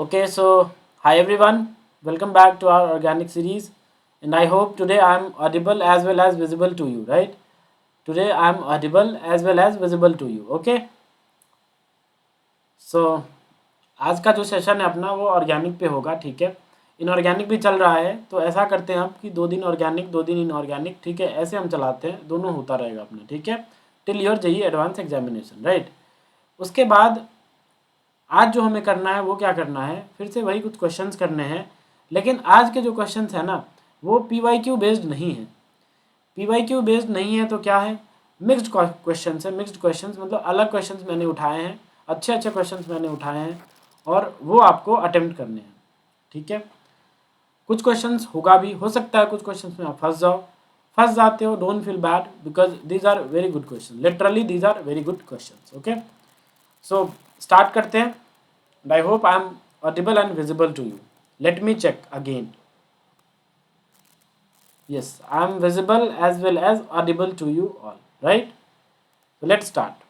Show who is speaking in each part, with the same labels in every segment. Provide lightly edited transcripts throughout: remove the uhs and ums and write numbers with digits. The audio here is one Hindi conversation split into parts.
Speaker 1: Okay, so hi everyone, welcome back to our organic series, and I hope today I am audible as well as visible to you, right? Today I am audible as well as visible to you, okay? So आज का जो सेशन है अपना वो ऑर्गेनिक पे होगा, ठीक है? इनऑर्गेनिक भी चल रहा है, तो ऐसा करते हैं हम कि 2 दिन ऑर्गेनिक 2 दिन इनऑर्गेनिक, ठीक है? ऐसे हम चलाते हैं, दोनों होता रहेगा अपना, ठीक है? Till your JEE advance examination, right? उसके बाद आज जो हमें करना है वो क्या करना है, फिर से वही कुछ क्वेश्चंस करने हैं, लेकिन आज के जो क्वेश्चंस है ना वो पीवाईक्यू बेस्ड नहीं है। पीवाईक्यू बेस्ड नहीं है तो क्या है, मिक्स्ड क्वेश्चंस है। मिक्स्ड क्वेश्चंस मतलब अलग क्वेश्चंस मैंने उठाए हैं, अच्छे अच्छे क्वेश्चंस मैंने उठाए हैं और वो आपको अटेम्प्ट करने हैं, ठीक है? कुछ क्वेश्चंस होगा भी, हो सकता है कुछ क्वेश्चंस में आप फंस जाते हो, don't feel bad because these are very good question, literally these are very good question. Okay, so start करते हैं। And I hope I am audible and visible to you. Let me check again. Yes, I am visible as well as audible to you all, right? So let's start.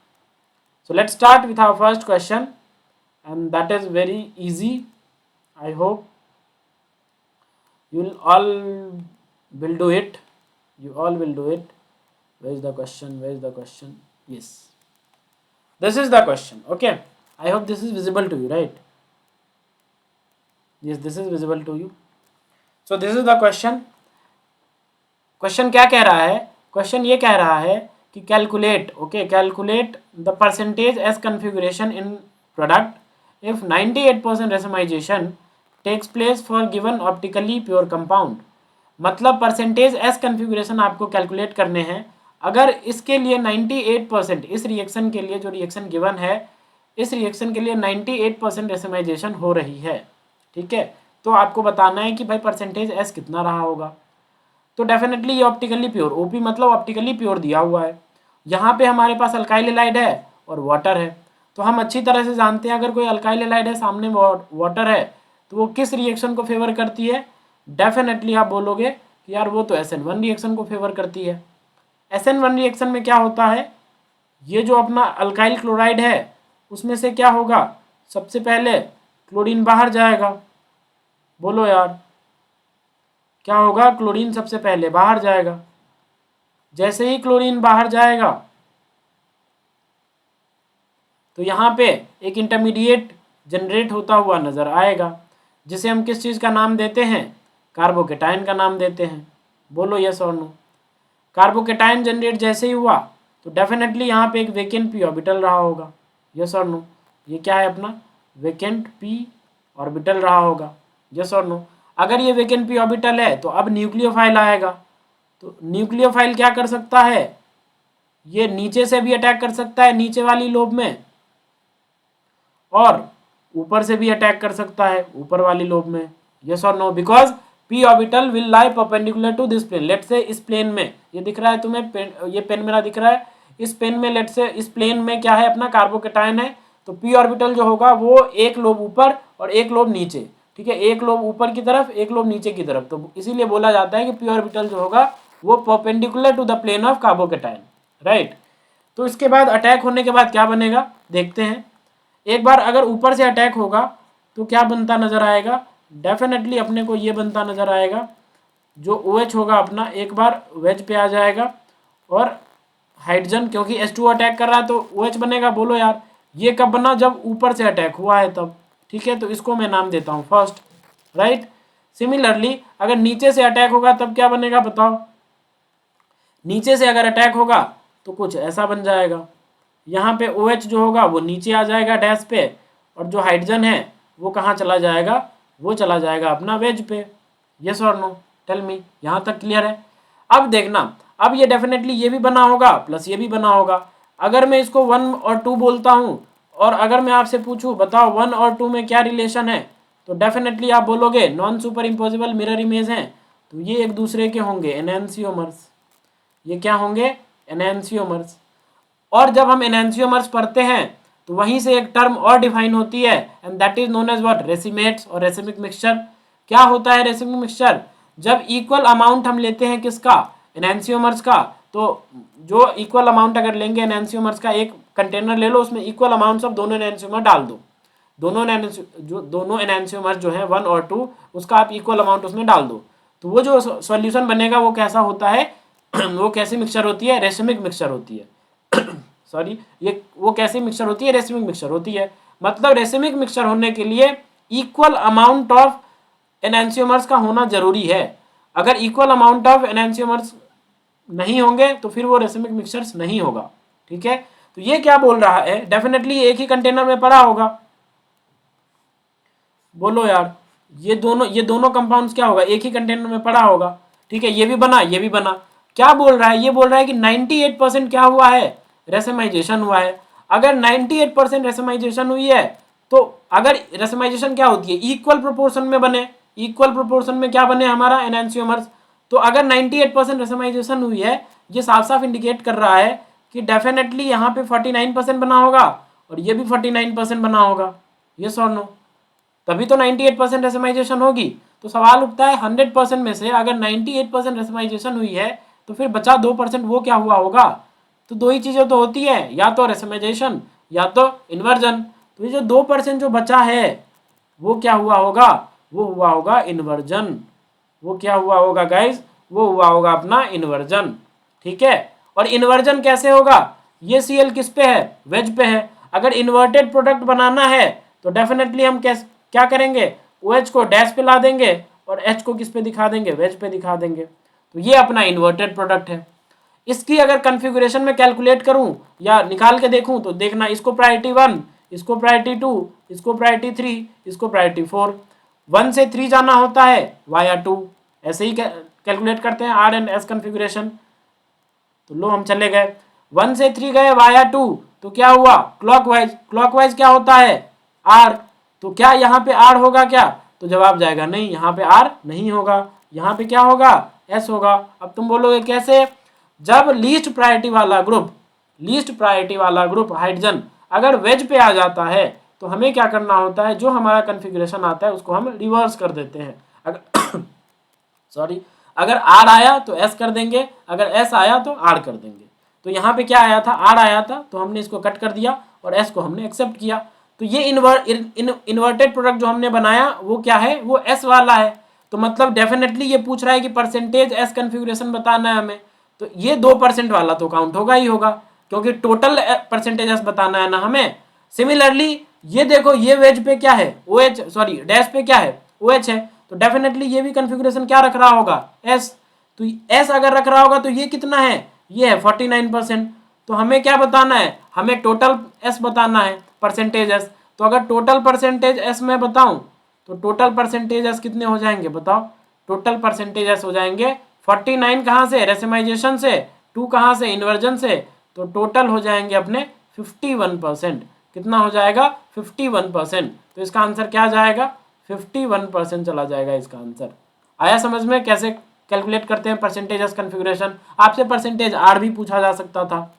Speaker 1: So let's start with our first question, and that is very easy. I hope you all will do it. You all will do it. Where is the question? Where is the question? Yes. This is the question. Okay. I hope this is visible to you, right? Yes, this is visible to you. So this is the question. Question क्या कह रहा है? क्वेश्चन ये कह रहा है कि calculate, okay, calculate the percentage S configuration in product if 98% racemization takes place for given optically pure compound. मतलब परसेंटेज एस कन्फिगुरेशन आपको कैलकुलेट करने हैं अगर इसके लिए 98%, इस रिएक्शन के लिए जो रिएक्शन गिवन है, इस रिएक्शन के लिए 98% रेसमाइजेशन हो रही है, ठीक है? तो आपको बताना है कि भाई परसेंटेज एस कितना रहा होगा। तो डेफिनेटली ये ऑप्टिकली प्योर, ओपी मतलब ऑप्टिकली प्योर दिया हुआ है। यहाँ पे हमारे पास अल्काइल हैलाइड है और वाटर है, तो हम अच्छी तरह से जानते हैं अगर कोई अल्काइल हैलाइड है, सामने वाटर है, तो वो किस रिएक्शन को फेवर करती है? डेफिनेटली आप बोलोगे कि यार वो तो SN1 रिएक्शन को फेवर करती है। SN1 रिएक्शन में क्या होता है, ये जो अपना अल्काइल क्लोराइड है उसमें से क्या होगा, सबसे पहले क्लोरीन बाहर जाएगा। बोलो यार क्या होगा, क्लोरीन सबसे पहले बाहर जाएगा। जैसे ही क्लोरीन बाहर जाएगा तो यहाँ पे एक इंटरमीडिएट जनरेट होता हुआ नजर आएगा, जिसे हम किस चीज़ का नाम देते हैं? कार्बोकेटाइन का नाम देते हैं। बोलो यस और नो। कार्बोकेटाइन जनरेट जैसे ही हुआ तो डेफिनेटली यहाँ पे एक वेकेंट पी ऑर्बिटल रहा होगा। यस और नो, ये क्या है अपना वेकेंट पी ऑर्बिटल रहा होगा। यस और नो, अगर ये वेकेंट पी ऑर्बिटल है तो अब न्यूक्लियोफाइल आएगा। तो न्यूक्लियोफाइल क्या कर सकता है, ये नीचे से भी अटैक कर सकता है नीचे वाली लोब में, और ऊपर से भी अटैक कर सकता है ऊपर वाली लोब में। यस और no, because P orbital will lie perpendicular to this plane. Let say इस प्लेन में, ये दिख रहा है तुम्हें पेन, ये पेन मेरा दिख रहा है, इस पेन में लेट से इस प्लेन में क्या है अपना कार्बोकेटाइन है, तो पी ऑर्बिटल जो होगा वो एक लोब ऊपर और एक लोब नीचे, ठीक है? एक लोब ऊपर की तरफ, एक लोब नीचे की तरफ, तो इसीलिए बोला जाता है कि पी ऑर्बिटल जो होगा वो perpendicular to the plane of carbocation, right? तो इसके बाद अटैक होने के बाद क्या बनेगा देखते हैं। एक बार अगर ऊपर से अटैक होगा तो क्या बनता नजर आएगा? डेफिनेटली अपने को ये बनता नजर आएगा, जो OH होगा अपना एक बार वेज पे आ जाएगा, और हाइड्रोजन क्योंकि H2 अटैक कर रहा है तो OH बनेगा। बोलो यार ये कब बना, जब ऊपर से अटैक हुआ है तब, ठीक है? तो इसको मैं नाम देता हूँ फर्स्ट, राइट? सिमिलरली अगर नीचे से अटैक होगा तब क्या बनेगा बताओ? नीचे से अगर अटैक होगा तो कुछ ऐसा बन जाएगा, यहाँ पे OH जो होगा वो नीचे आ जाएगा डैश पे, और जो हाइड्रोजन है वो कहाँ चला जाएगा? वो चला जाएगा अपना वेज पे। यस और नो, टेल मी, यहाँ तक क्लियर है? अब देखना, अब ये डेफिनेटली ये भी बना होगा प्लस ये भी बना होगा। अगर मैं इसको 1 और 2 बोलता हूँ, और अगर मैं आपसे पूछूँ बताओ 1 और 2 में क्या रिलेशन है, तो डेफिनेटली आप बोलोगे non super imposable mirror image हैं, तो ये एक दूसरे के होंगे एनैंसियोमर्स। ये क्या होंगे? एनैंसियोमर्स। और जब हम एनैंसियोमर्स पढ़ते हैं तो वहीं से एक टर्म और डिफाइन होती है, and that is known as what? Racemates और रेसिमिक मिक्सचर। क्या होता है रेसिमिक मिक्सचर? जब इक्वल अमाउंट हम लेते हैं किसका? एनैंसियोमर्स का। तो जो इक्वल अमाउंट अगर लेंगे एनैंसियोमर्स का, एक कंटेनर ले लो उसमें इक्वल अमाउंट्स ऑफ दोनों एनैंसियोमर डाल दो, दोनों एनांशियोमर्स जो है 1 और 2, उसका आप इक्वल अमाउंट उसमें डाल दो, तो वो जो सॉल्यूशन बनेगा वो कैसा होता है वो कैसी मिक्सचर होती है, रेसिमिक मिक्सचर होती है सॉरी, ये वो कैसी मिक्सचर होती है, रेसिमिक मिक्सचर होती है। मतलब रेसिमिक मिक्सचर होने के लिए इक्वल अमाउंट ऑफ एनांशियोमर्स का होना जरूरी है। अगर इक्वल अमाउंट ऑफ एनांशियोमर्स नहीं होंगे तो फिर वो रेसिमिक मिक्सचर्स नहीं होगा। ठीक है, तो ये क्या बोल रहा है, डेफिनेटली एक ही कंटेनर में पड़ा होगा। बोलो यार, ये दोनों कंपाउंड्स क्या होगा, एक ही कंटेनर में पड़ा होगा। ठीक है, ये भी बना, ये भी बना। क्या बोल रहा है, ये बोल रहा है कि 98% क्या हुआ है, रेसिमाइजेशन हुआ है। अगर 98% रेसिमाइजेशन हुई है तो अगर रेसिमाइजेशन क्या होती है, इक्वल प्रोपोर्शन में बने, इक्वल प्रोपोर्शन में क्या बने हमारा एनांशियोमर्स, तो अगर 98% रेसिमाइजेशन हुई है, ये साफ साफ इंडिकेट कर रहा है कि डेफिनेटली यहाँ पे 49% बना होगा और ये भी 49% बना होगा। यस और नो, तभी तो 98% रेसिमाइजेशन होगी। तो सवाल उठता है 100% में से अगर 98% रेसिमाइजेशन हुई है तो फिर बचा 2% वो क्या हुआ होगा। तो दो ही चीज़ें तो होती है, या तो रेसिमाइजेशन या तो इन्वर्जन। तो ये जो 2% जो बचा है वो क्या हुआ होगा, वो हुआ होगा इन्वर्जन। वो क्या हुआ होगा गाइज, वो हुआ होगा अपना इन्वर्जन। ठीक है, और इन्वर्जन कैसे होगा, ये Cl किस पे है, वेज पे है। अगर इन्वर्टेड प्रोडक्ट बनाना है तो डेफिनेटली हम क्या करेंगे, OH को डैश पे ला देंगे और H को किस पे दिखा देंगे, वेज पे दिखा देंगे। तो ये अपना इन्वर्टेड प्रोडक्ट है। इसकी अगर कन्फिगुरेशन में कैलकुलेट करूं या निकाल के देखूं तो देखना, इसको प्रायोरिटी 1, इसको प्रायोरिटी 2, इसको प्रायोरिटी 3, इसको प्रायोरिटी 4। 1 से 3 जाना होता है वाया 2, ऐसे ही कैलकुलेट करते हैं R एंड S कन्फिगुरेशन। तो लो हम चले गए, 1 से 3 गए वाया 2, तो क्या हुआ क्लॉकवाइज, क्लॉकवाइज क्या होता है R, तो क्या यहाँ पे R होगा क्या, तो जवाब जाएगा नहीं, यहाँ पे R नहीं होगा, यहाँ पे क्या होगा S होगा। अब तुम बोलोगे कैसे, जब लीस्ट प्रायोरिटी वाला ग्रुप हाइड्रोजन अगर वेज पे आ जाता है तो हमें क्या करना होता है, जो हमारा कन्फिग्रेशन आता है उसको हम रिवर्स कर देते हैं। अगर सॉरी, अगर R आया तो S कर देंगे, अगर S आया तो R कर देंगे। तो यहाँ पे क्या आया था, R आया था तो हमने इसको कट कर दिया और S को हमने एक्सेप्ट किया। तो ये इन्वर्टेड प्रोडक्ट जो हमने बनाया वो क्या है, वो S वाला है। तो मतलब डेफिनेटली ये पूछ रहा है कि परसेंटेज S कन्फिग्रेशन बताना है हमें, तो ये 2% वाला तो काउंट होगा ही होगा, क्योंकि टोटल परसेंटेज S बताना है ना हमें। सिमिलरली ये देखो, ये वेज पे क्या है, OH, सॉरी डैश पे क्या है, OH है, तो डेफिनेटली ये भी कन्फिग्रेशन क्या रख रहा होगा, S। तो S अगर रख रहा होगा तो ये कितना है, ये है 49%। तो हमें क्या बताना है, हमें टोटल S बताना है, परसेंटेज S। तो अगर टोटल परसेंटेज S मैं बताऊं तो टोटल परसेंटेज S कितने हो जाएंगे बताओ, टोटल परसेंटेज S हो जाएंगे 49 कहाँ से, रेसिमाइजेशन से, 2 कहाँ से, इन्वर्जन से। तो टोटल हो जाएंगे अपने 51%। कितना हो जाएगा, 51%। तो इसका आंसर क्या जाएगा, 51% चला जाएगा इसका आंसर। आया समझ में कैसे कैलकुलेट करते हैं परसेंटेज एस कन्फिग्रेशन। आपसे परसेंटेज आर भी पूछा जा सकता था,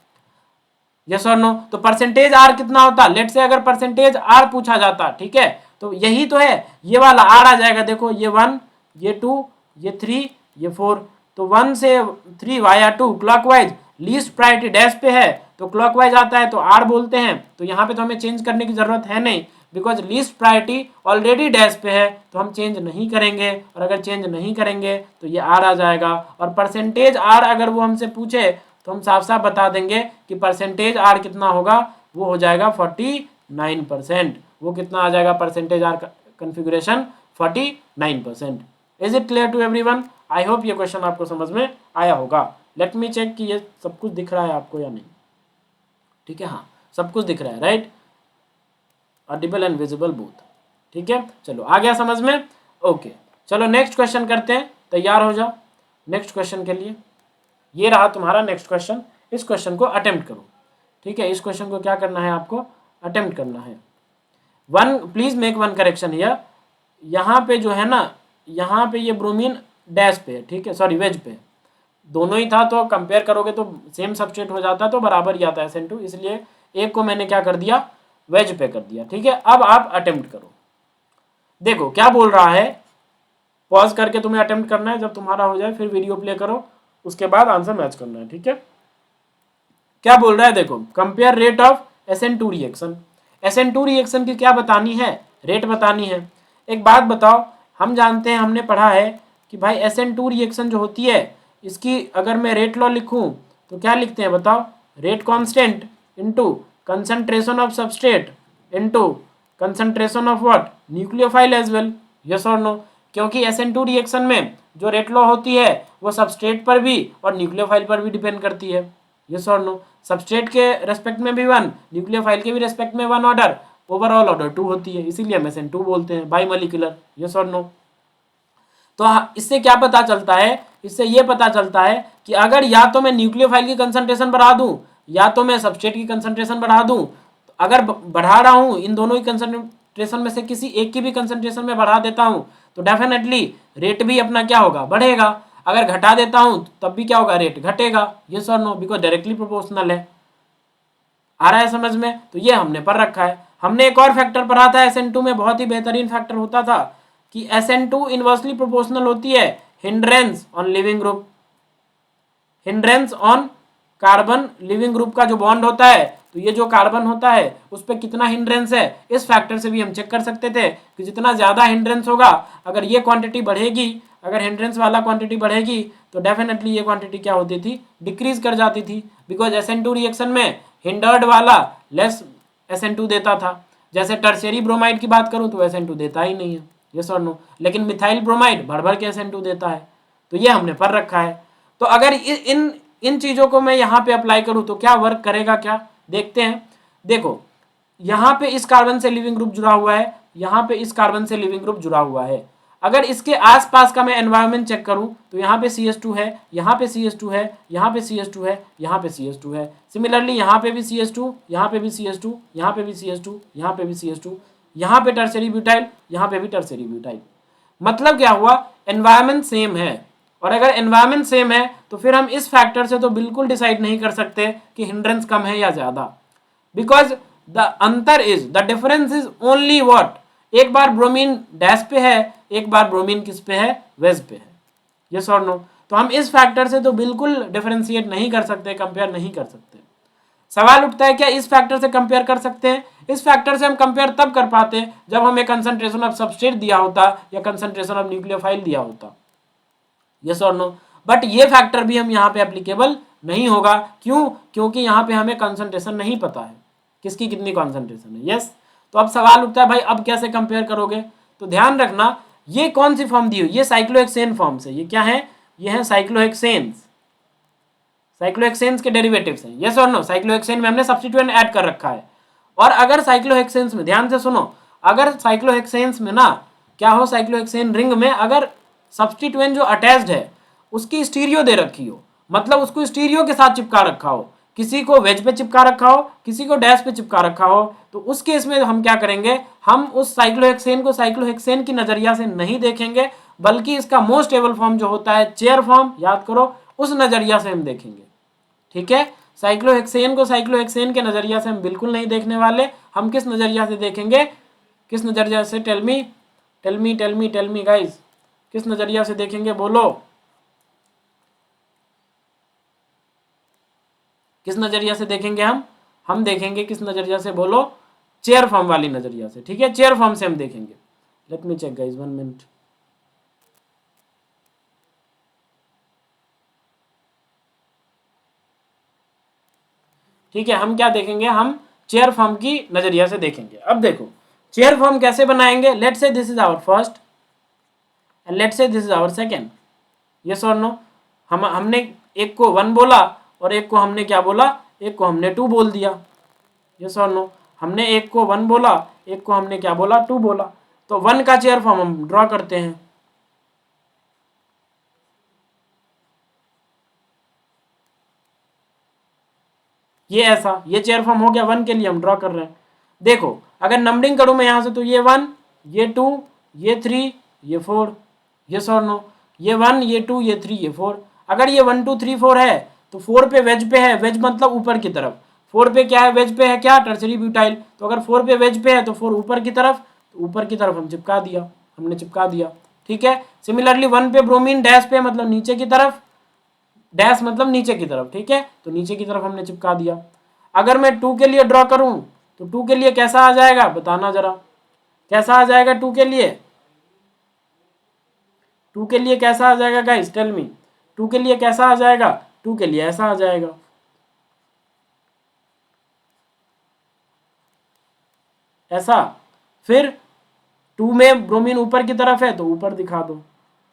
Speaker 1: यस और नो। तो परसेंटेज आर कितना होता, लेट से अगर परसेंटेज आर पूछा जाता, ठीक है, तो यही तो है, ये वाला आर आ जाएगा। देखो ये 1, ये 2, ये 3, ये 4। तो 1 से 3 via 2 clockwise, least priority dash पे है तो क्लॉकवाइज आता है तो आर बोलते हैं। तो यहाँ पे तो हमें चेंज करने की जरूरत है नहीं, because least priority already dash पे है तो हम चेंज नहीं करेंगे, और अगर चेंज नहीं करेंगे तो ये आर आ जाएगा। और परसेंटेज आर अगर वो हमसे पूछे तो हम साफ साफ बता देंगे कि परसेंटेज आर कितना होगा, वो हो जाएगा 49%। वो कितना आ जाएगा percentage R configuration, 49%। Is it clear to everyone? I hope ये क्वेश्चन आपको समझ में आया होगा। लेट मी चेक कि ये सब कुछ दिख रहा है आपको या नहीं। ठीक है, हाँ सब कुछ दिख रहा है, right, Audible and visible both. ठीक है, चलो आ गया समझ में, ओके। चलो नेक्स्ट क्वेश्चन करते हैं, तैयार हो जाओ नेक्स्ट क्वेश्चन के लिए। ये रहा तुम्हारा नेक्स्ट क्वेश्चन, इस क्वेश्चन को अटेम्प्ट करो। ठीक है, इस क्वेश्चन को क्या करना है, आपको अटेम्प्ट करना है। Please make one correction here. यहाँ पे जो है ना, यहाँ पे ये ब्रोमीन डैश पे है, ठीक है, सॉरी वेज पे है। दोनों ही था तो कंपेयर करोगे तो सेम सब्सट्रेट हो जाता है तो बराबर ही आता है SN2, इसलिए एक को मैंने क्या कर दिया, वेज पे कर दिया। ठीक है, अब आप अटेम्प्ट करो। देखो क्या बोल रहा है, पॉज करके तुम्हें अटेम्प्ट करना है, जब तुम्हारा हो जाए फिर वीडियो प्ले करो, उसके बाद आंसर मैच करना है। ठीक है, क्या बोल रहा है देखो, compare rate of SN2 reaction. SN2 reaction की क्या बतानी है, रेट बतानी है। एक बात बताओ, हम जानते हैं, हमने पढ़ा है कि भाई SN2 रिएक्शन जो होती है इसकी अगर मैं रेट लॉ लिखूं तो क्या लिखते हैं बताओ, rate constant into concentration of substrate into concentration of what, nucleophile as well, yes और नो। क्योंकि SN2 रिएक्शन में जो रेट लॉ होती है वो सबस्ट्रेट पर भी और न्यूक्लियोफाइल पर भी डिपेंड करती है, यस और नो। सबस्ट्रेट के रेस्पेक्ट में भी 1, न्यूक्लियोफाइल के भी रेस्पेक्ट में 1 ऑर्डर, ओवरऑल ऑर्डर 2 होती है, इसीलिए हम SN2 बोलते हैं, बाई मॉलिक्यूलर, यस और नो। तो इससे क्या पता चलता है, इससे ये पता चलता है कि अगर या तो मैं न्यूक्लियोफाइल की कंसंट्रेशन बढ़ा दूं या तो मैं सबस्ट्रेट की कंसंट्रेशन बढ़ा दूं, अगर बढ़ा रहा हूं इन दोनों की कंसंट्रेशन में से किसी एक की भी कंसंट्रेशन में बढ़ा देता हूं तो डेफिनेटली रेट भी अपना क्या होगा, बढ़ेगा। अगर घटा देता हूं तब भी क्या होगा, रेट घटेगा, यस और नो, बिकॉज डायरेक्टली प्रोपोर्शनल है। आ रहा है समझ में? तो ये हमने पढ़ रखा है। हमने एक और फैक्टर पढ़ा था SN2 में, बहुत ही बेहतरीन फैक्टर होता था कि SN2 इनवर्सली प्रोपोर्शनल होती है hindrance on leaving group, hindrance on carbon leaving group का जो बॉन्ड होता है, तो ये जो कार्बन होता है उस पर कितना हिंड्रेंस है, इस फैक्टर से भी हम चेक कर सकते थे कि जितना ज़्यादा हिंड्रेंस होगा, अगर ये क्वांटिटी बढ़ेगी, अगर हिंड्रेंस वाला क्वांटिटी बढ़ेगी तो डेफिनेटली ये क्वांटिटी क्या होती थी, डिक्रीज कर जाती थी, बिकॉज SN2 रिएक्शन में हिंडर्ड वाला लेस SN2 देता था। जैसे टर्शियरी ब्रोमाइड की बात करूं तो SN2 देता ही नहीं है, यस और नो, लेकिन मिथाइल ब्रोमाइड भर भर के SN2 देता है। तो ये हमने पढ़ रखा है। तो अगर इन इन चीज़ों को मैं यहाँ पे अप्लाई करूँ तो क्या वर्क करेगा, क्या देखते हैं। देखो यहाँ पे इस कार्बन से लिविंग ग्रुप जुड़ा हुआ है, यहाँ पे इस कार्बन से लिविंग ग्रुप जुड़ा हुआ है। अगर इसके आसपास का मैं एनवायरनमेंट चेक करूं तो यहाँ पे CH2 है, यहाँ पे CH2 है, यहाँ पे CH2 है, यहाँ पे CH2 है। सिमिलरली यहाँ पे भी CH2, यहाँ पे भी CH2, यहाँ पे भी CH2, यहाँ पे भी CH2, यहाँ पे टर्शियरी ब्यूटाइल, यहाँ पे भी टर्शियरी ब्यूटाइल। मतलब क्या हुआ, एनवायरनमेंट सेम है। और अगर एनवायरनमेंट सेम है तो फिर हम इस फैक्टर से तो बिल्कुल डिसाइड नहीं कर सकते कि हिंड्रेंस कम है या ज्यादा, बिकॉज द अंतर is, the difference is only what, एक बार ब्रोमीन डैश पे है, एक बार ब्रोमीन किस पे है, वेज पे है, यस और नो। तो हम इस फैक्टर से तो बिल्कुल डिफरेंशिएट नहीं कर सकते, कंपेयर नहीं कर सकते। सवाल उठता है क्या इस फैक्टर से कंपेयर कर सकते हैं? इस फैक्टर से हम कंपेयर तब कर पाते जब हमें कंसंट्रेशन ऑफ सबस्ट्रेट दिया होता या कंसंट्रेशन ऑफ न्यूक्लियोफाइल दिया होता, यस और नो। बट ये फैक्टर भी हम यहाँ पे एप्लीकेबल नहीं होगा, क्यों? क्योंकि यहाँ पे हमें कंसंट्रेशन नहीं पता है किसकी कितनी कंसंट्रेशन है, यस। तो अब सवाल उठता है भाई अब कैसे कंपेयर करोगे? तो ध्यान रखना ये कौन सी फॉर्म दी हुई, ये साइक्लोहेक्सेन फॉर्म से, ये क्या है, ये है साइक्लोहेक्सेन्स, साइक्लोहेक्सेन्स के डेरिवेटिव्स हैं, यस और नो। साइक्लोहेक्सेन में हमने सब्स्टिट्यूएंट ऐड कर रखा है। और अगर साइक्लोहेक्सेन्स में, ध्यान से सुनो, अगर साइक्लोहेक्सेन्स में ना क्या हो, साइक्लोहेक्सेन रिंग में अगर सब्स्टिट्यूएंट जो अटैच्ड है उसकी स्टीरियो दे रखी हो, मतलब उसको स्टीरियो के साथ चिपका रखा हो, किसी को वेज पे चिपका रखा हो, किसी को डैश पे चिपका रखा हो, तो उस केस में हम क्या करेंगे, हम उस साइक्लोहेक्सेन को साइक्लोहेक्सेन की नजरिया से नहीं देखेंगे, बल्कि इसका मोस्ट स्टेबल फॉर्म जो होता है चेयर फॉर्म, याद करो, उस नजरिया से हम देखेंगे, ठीक है। साइक्लोहेक्सेन को साइक्लोहेक्सेन के नजरिया से हम बिल्कुल नहीं देखने वाले। हम किस नजरिया से देखेंगे, किस नजरिया से? Tell me tell me tell me tell me guys, किस नजरिया से देखेंगे, बोलो, किस नजरिया से देखेंगे हम देखेंगे किस नजरिया से, बोलो, चेयर फॉर्म वाली नजरिया से, ठीक है, चेयर फॉर्म से हम देखेंगे। Let me check guys, 1 minute. ठीक है, हम क्या देखेंगे, हम चेयर फॉर्म की नजरिया से देखेंगे। अब देखो चेयर फॉर्म कैसे बनाएंगे, let say this is our first and let say this is our second, yes और नो। हमने एक को 1 बोला और एक को हमने क्या बोला, एक को हमने 2 बोल दिया, यस और नो। हमने एक को 1 बोला, एक को हमने क्या बोला, 2 बोला। तो 1 का चेयर फॉर्म हम ड्रॉ करते हैं, ये ऐसा, ये चेयर फॉर्म हो गया 1 के लिए, हम ड्रॉ कर रहे हैं। देखो अगर नंबरिंग करूं मैं यहां से तो ये 1, ये 2, ये 3, ये 4, यस और नो। ये 1, ये 2, ये 3, ये 4। अगर ये 1 2 3 4 है तो 4 पे वेज पे है, वेज मतलब ऊपर की तरफ, 4 पे क्या है, वेज पे है क्या, टर्शियरी ब्यूटाइल। तो अगर 4 पे वेज पे है तो 4 ऊपर की तरफ, तो ऊपर की तरफ हम चिपका दिया, हमने चिपका दिया, ठीक है। सिमिलरली 1 पे ब्रोमीन डैश पे मतलब नीचे की तरफ, डैश मतलब नीचे की तरफ, ठीक है, तो नीचे की तरफ हमने चिपका दिया। अगर मैं 2 के लिए ड्रॉ करूं तो 2 के लिए कैसा आ जाएगा बताना जरा, कैसा आ जाएगा 2 के लिए, 2 के लिए कैसा आ जाएगा गाइस, टेल मी, 2 के लिए कैसा आ जाएगा, 2 के लिए ऐसा आ जाएगा, ऐसा। फिर 2 में ब्रोमीन ऊपर की तरफ है तो ऊपर दिखा दो,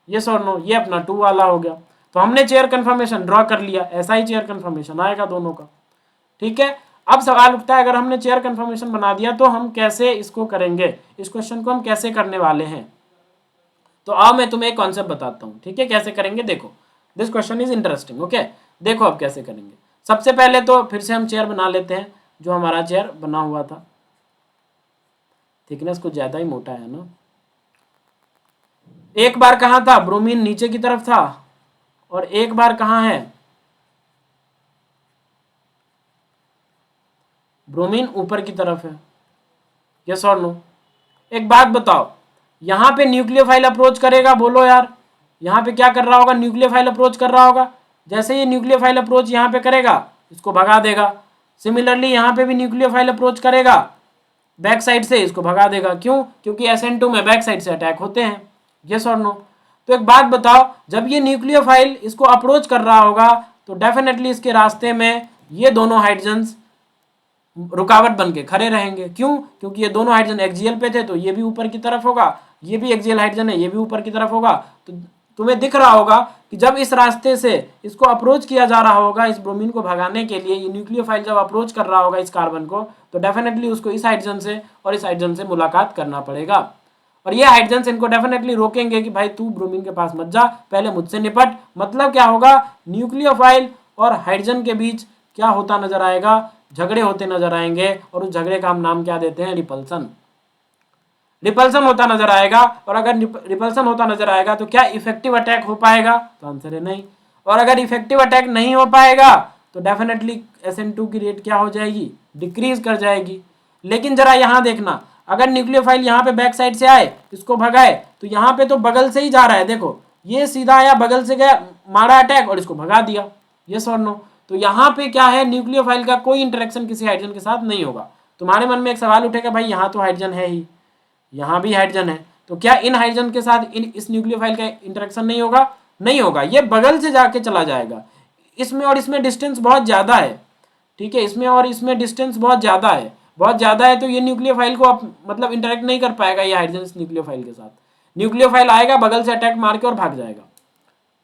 Speaker 1: यस और नो, ये अपना 2 वाला हो गया। तो हमने चेयर कन्फर्मेशन ड्रॉ कर लिया, ऐसा ही चेयर कन्फर्मेशन आएगा दोनों का, ठीक है। अब सवाल उठता है अगर हमने चेयर कन्फर्मेशन बना दिया तो हम कैसे इसको करेंगे, इस क्वेश्चन को हम कैसे करने वाले हैं। तो आओ मैं तुम्हें एक कॉन्सेप्ट बताता हूँ, ठीक है, कैसे करेंगे देखो, this question is interesting, okay. देखो अब कैसे करेंगे, सबसे पहले तो फिर से हम चेयर बना लेते हैं, जो हमारा चेयर बना हुआ था, थिकनेस कुछ ज्यादा ही मोटा है ना। एक बार कहाँ था, ब्रोमीन नीचे की तरफ था, और एक बार कहाँ है, ब्रोमीन ऊपर की तरफ है, यस और नो। एक बात बताओ, यहां पे न्यूक्लियोफाइल अप्रोच करेगा, बोलो यार, यहां पे क्या कर रहा होगा, न्यूक्लियोफाइल अप्रोच कर रहा होगा, जैसे ये न्यूक्लियोफाइल अप्रोच यहां पे करेगा इसको भगा देगा। सिमिलरली यहां पे भी न्यूक्लियोफाइल अप्रोच करेगा बैक साइड से, इसको भगा देगा, क्यों, क्योंकि SN2 में बैक साइड से अटैक होते हैं, यस और नो। तो एक बात बताओ, जब ये न्यूक्लियोफाइल इसको अप्रोच कर रहा होगा तो डेफिनेटली इसके रास्ते में ये दोनों हाइड्रोजन्स रुकावट बन के खड़े रहेंगे, क्यों, क्योंकि ये दोनों हाइड्रोजन एक्सियल पे थे तो ये भी ऊपर की तरफ होगा, ये भी एक्सियल हाइड्रोजन है, ये भी ऊपर की तरफ होगा। तो तुम्हें दिख रहा होगा कि जब इस रास्ते से इसको अप्रोच किया जा रहा होगा, इस ब्रोमीन को भगाने के लिए ये न्यूक्लियोफाइल जब अप्रोच कर रहा होगा इस कार्बन को, तो डेफिनेटली उसको इस हाइड्रोजन से और इस हाइड्रोजन से मुलाकात करना पड़ेगा, और ये हाइड्रोजन इनको डेफिनेटली रोकेंगे कि भाई तू ब्रोमीन के पास मत जा, पहले मुझसे निपट। मतलब क्या होगा, न्यूक्लियोफाइल और हाइड्रोजन के बीच क्या होता नजर आएगा, झगड़े होते नजर आएंगे, और उस झगड़े का हम नाम क्या देते हैं, रिपल्सन, रिपल्सन होता नजर आएगा। और अगर रिपल्सन होता नजर आएगा तो क्या इफेक्टिव अटैक हो पाएगा, तो आंसर है नहीं। और अगर इफेक्टिव अटैक नहीं हो पाएगा तो डेफिनेटली SN2 की रेट क्या हो जाएगी, डिक्रीज कर जाएगी। लेकिन जरा यहां देखना, अगर न्यूक्लियोफाइल यहाँ पे बैक साइड से आए, इसको भगाए, तो यहाँ पे तो बगल से ही जा रहा है, देखो ये सीधा आया, बगल से गया, मारा अटैक और इसको भगा दिया, यस और नो। तो यहाँ पे क्या है, न्यूक्लियोफाइल का कोई इंटरेक्शन किसी हाइड्रोजन के साथ नहीं होगा। तुम्हारे मन में एक सवाल उठेगा, भाई यहाँ तो हाइड्रोजन है ही, यहाँ भी हाइड्रोजन है, तो क्या इन हाइड्रोजन के साथ इस न्यूक्लियोफाइल का इंटरेक्शन नहीं होगा, नहीं होगा, ये बगल से जाके चला जाएगा। इसमें और इसमें डिस्टेंस बहुत ज़्यादा है, ठीक है, इसमें और इसमें डिस्टेंस बहुत ज़्यादा है, बहुत ज़्यादा है, तो ये न्यूक्लियोफाइल को मतलब इंटरेक्ट नहीं कर पाएगा ये हाइड्रोजन इस न्यूक्लियोफाइल के साथ। न्यूक्लियोफाइल आएगा बगल से अटैक मार के और भाग जाएगा,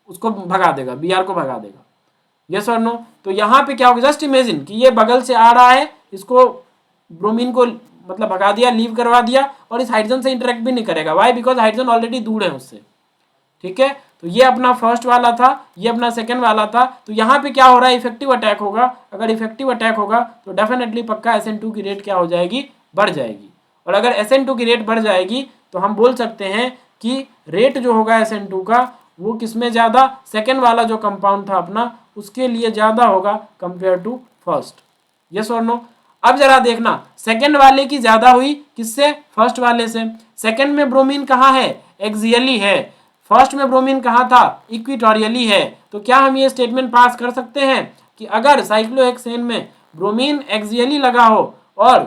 Speaker 1: उसको भगा देगा, BR को भगा देगा, यस और नो। तो यहाँ पे क्या होगा, जस्ट इमेजिन कि ये बगल से आ रहा है, इसको ब्रोमीन को मतलब भगा दिया, लीव करवा दिया, और इस हाइड्रोजन से इंटरेक्ट भी नहीं करेगा, वाई, बिकॉज हाइड्रोजन ऑलरेडी दूर है उससे, ठीक है। तो ये अपना फर्स्ट वाला था, ये अपना सेकंड वाला था। तो यहाँ पे क्या हो रहा है, इफेक्टिव अटैक होगा। अगर इफेक्टिव अटैक होगा तो डेफिनेटली पक्का SN2 की रेट क्या हो जाएगी, बढ़ जाएगी। और अगर SN2 की रेट बढ़ जाएगी तो हम बोल सकते हैं कि रेट जो होगा SN2 का वो किसमें ज़्यादा, सेकेंड वाला जो कंपाउंड था अपना उसके लिए ज़्यादा होगा कंपेयर टू फर्स्ट, यस और नो। अब जरा देखना, सेकेंड वाले की ज्यादा हुई किससे, फर्स्ट वाले से। सेकेंड में ब्रोमीन कहाँ है, एक्सियली है। फर्स्ट में ब्रोमीन कहाँ था, इक्विटोरियली है। तो क्या हम ये स्टेटमेंट पास कर सकते हैं कि अगर साइक्लोहेक्सेन में ब्रोमीन एक्सियली लगा हो और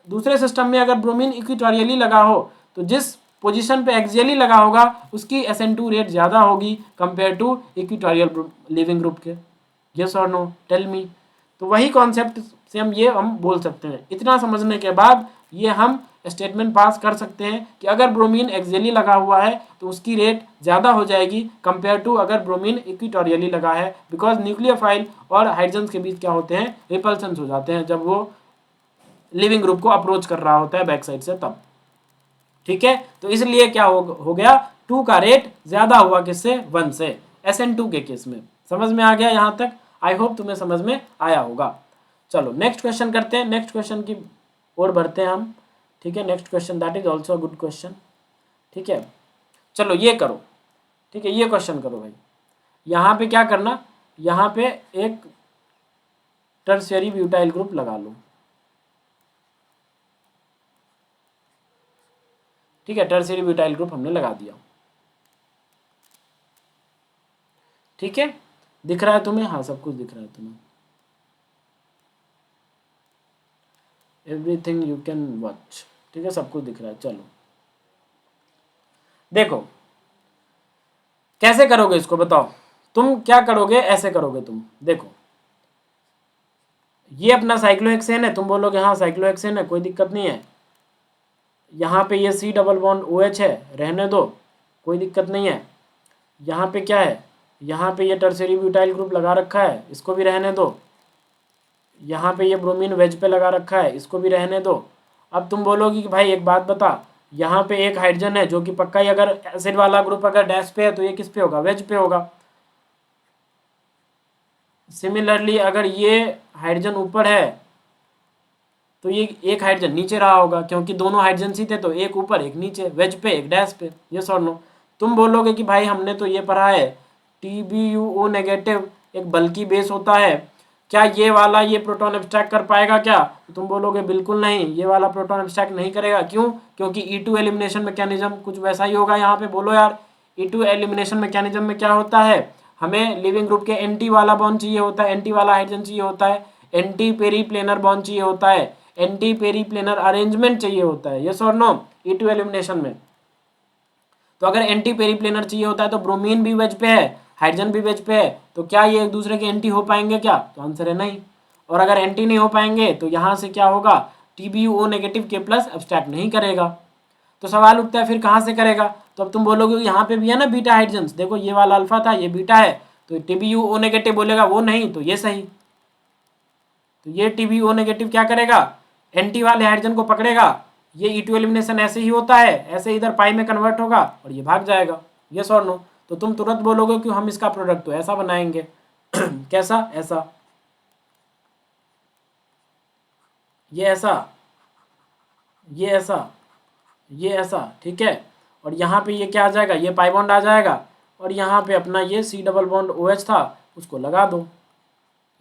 Speaker 1: दूसरे सिस्टम में अगर ब्रोमीन इक्विटोरियली लगा हो, तो जिस पोजीशन पे एक्सियली लगा होगा उसकी SN2 रेट ज्यादा होगी compare to equatorial leaving group के, यस और नो, टेल मी। तो वही कॉन्सेप्ट से हम बोल सकते हैं। इतना समझने के बाद ये हम स्टेटमेंट पास कर सकते हैं कि अगर ब्रोमीन एक्सियली लगा हुआ है तो उसकी रेट ज़्यादा हो जाएगी कंपेयर टू अगर ब्रोमीन इक्विटोरियली लगा है, बिकॉज न्यूक्लियोफाइल और हाइड्रोजन के बीच क्या होते हैं, रिपल्सन्स हो जाते हैं जब वो लिविंग ग्रुप को अप्रोच कर रहा होता है बैक साइड से तब, ठीक है। तो इसलिए क्या हो गया, 2 का रेट ज़्यादा हुआ किससे, 1 से, SN2 के केस में। समझ में आ गया यहाँ तक, आई होप तुम्हें समझ में आया होगा। चलो नेक्स्ट क्वेश्चन करते हैं, नेक्स्ट क्वेश्चन की ओर बढ़ते हैं हम, ठीक है। Next question that is also good question, ठीक है। चलो ये करो, ठीक है, ये क्वेश्चन करो भाई। यहाँ पे क्या करना, यहाँ पे एक टर्शियरी ब्यूटाइल ग्रुप लगा लो, ठीक है, टर्शियरी ब्यूटाइल ग्रुप हमने लगा दिया, ठीक है। दिख रहा है तुम्हें, हाँ सब कुछ दिख रहा है तुम्हें, एवरीथिंग यू कैन वॉच, ठीक है, सब कुछ दिख रहा है। चलो देखो कैसे करोगे इसको, बताओ तुम क्या करोगे, ऐसे करोगे तुम, देखो ये अपना साइक्लोहेक्सेन है, तुम बोलोगे हाँ साइक्लोहेक्सेन है, कोई दिक्कत नहीं है। यहाँ पे ये C डबल बॉन्ड OH है, रहने दो, कोई दिक्कत नहीं है। यहाँ पे क्या है, यहाँ पे ये टर्शियरी ब्यूटाइल ग्रुप लगा रखा है, इसको भी रहने दो। यहाँ पे ये ब्रोमीन वेज पे लगा रखा है, इसको भी रहने दो। अब तुम बोलोगी कि भाई एक बात बता, यहाँ पे एक हाइड्रोजन है जो कि पक्का ही अगर एसिड वाला ग्रुप अगर डैश पे है तो ये किस पे होगा, वेज पे होगा। सिमिलरली अगर ये हाइड्रोजन ऊपर है तो ये एक हाइड्रोजन नीचे रहा होगा, क्योंकि दोनों हाइड्रोजन ही थे, तो एक ऊपर एक नीचे, वेज पे एक डैश पे, यस और नो। तुम बोलोगे कि भाई हमने तो ये पढ़ा है TbUO नेगेटिव एक बल्कि बेस होता है, क्या ये वाला ये प्रोटॉन एब्स्ट्रैक्ट कर पाएगा क्या, तो तुम बोलोगे बिल्कुल नहीं, ये वाला प्रोटॉन एब्स्ट्रैक्ट नहीं करेगा। क्यों, क्योंकि E2 एलिमिनेशन मैकेनिज्म कुछ वैसा ही होगा यहाँ पे, बोलो यार। E2 एलिमिनेशन मैकेनिज्म में क्या होता है, हमें लिविंग ग्रुप के एंटी वाला बॉन्ड चाहिए होता है, एंटी वाला हाइड्रोजन चाहिए होता है, एंटी पेरीप्लेनर बॉन्ड चाहिए होता है, एंटी पेरीप्लेनर अरेंजमेंट चाहिए होता है, यस और नो, E2 एलिमिनेशन में। तो अगर एंटी पेरीप्लेनर चाहिए होता है तो ब्रोमीन भी वेज पे है, हाइड्रोजन भी वेज पे है, तो क्या ये एक दूसरे के एंटी हो पाएंगे क्या, तो आंसर है नहीं। और अगर एंटी नहीं हो पाएंगे तो यहाँ से क्या होगा, TbUO नेगेटिव के प्लस एब्स्ट्रैक्ट नहीं करेगा। तो सवाल उठता है फिर कहाँ से करेगा, तो अब तुम बोलोगे यहाँ पे भी है ना बीटा हाइड्रोजन, देखो ये वाला अल्फा था, ये बीटा है, तो TbUO नेगेटिव बोलेगा वो नहीं, तो ये सही। तो ये TbUO नेगेटिव क्या करेगा, एंटी वाले हाइड्रोजन को पकड़ेगा, ये E2 एलिमिनेशन ऐसे ही होता है, ऐसे इधर पाई में कन्वर्ट होगा और ये भाग जाएगा, यस और नो। तो तुम तुरंत बोलोगे कि हम इसका प्रोडक्ट तो ऐसा बनाएंगे कैसा, ऐसा, ये ऐसा, ये ऐसा, ये ऐसा, ठीक है। और यहाँ पे ये क्या आ जाएगा, ये पाई बॉन्ड आ जाएगा, और यहाँ पे अपना ये C डबल बॉन्ड OH था, उसको लगा दो,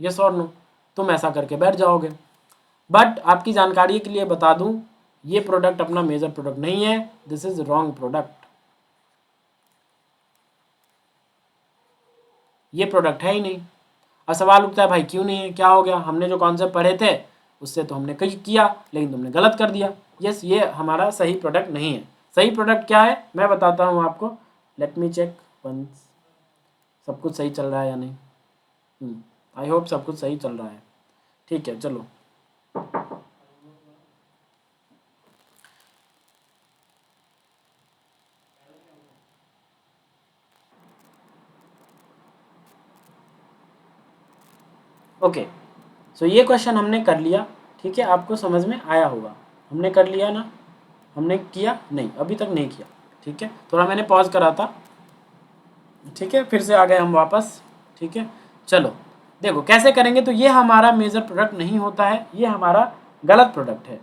Speaker 1: यस और नो। तुम ऐसा करके बैठ जाओगे। बट आपकी जानकारी के लिए बता दूं, ये प्रोडक्ट अपना मेजर प्रोडक्ट नहीं है, दिस इज रॉन्ग प्रोडक्ट, ये प्रोडक्ट है ही नहीं। अब सवाल उठता है भाई क्यों नहीं है, क्या हो गया, हमने जो कॉन्सेप्ट पढ़े थे उससे तो हमने कई किया, लेकिन तुमने गलत कर दिया। यस, ये हमारा सही प्रोडक्ट नहीं है। सही प्रोडक्ट क्या है मैं बताता हूँ आपको, लेट मी चेक वंस, सब कुछ सही चल रहा है या नहीं। आई होप सब कुछ सही चल रहा है, ठीक है चलो। ओके, सो ये क्वेश्चन हमने कर लिया, ठीक है, आपको समझ में आया होगा, हमने कर लिया ना, हमने किया नहीं, अभी तक नहीं किया, ठीक है, थोड़ा मैंने पॉज करा था, ठीक है, फिर से आ गए हम वापस, ठीक है। चलो देखो कैसे करेंगे, तो ये हमारा मेजर प्रोडक्ट नहीं होता है, ये हमारा गलत प्रोडक्ट है।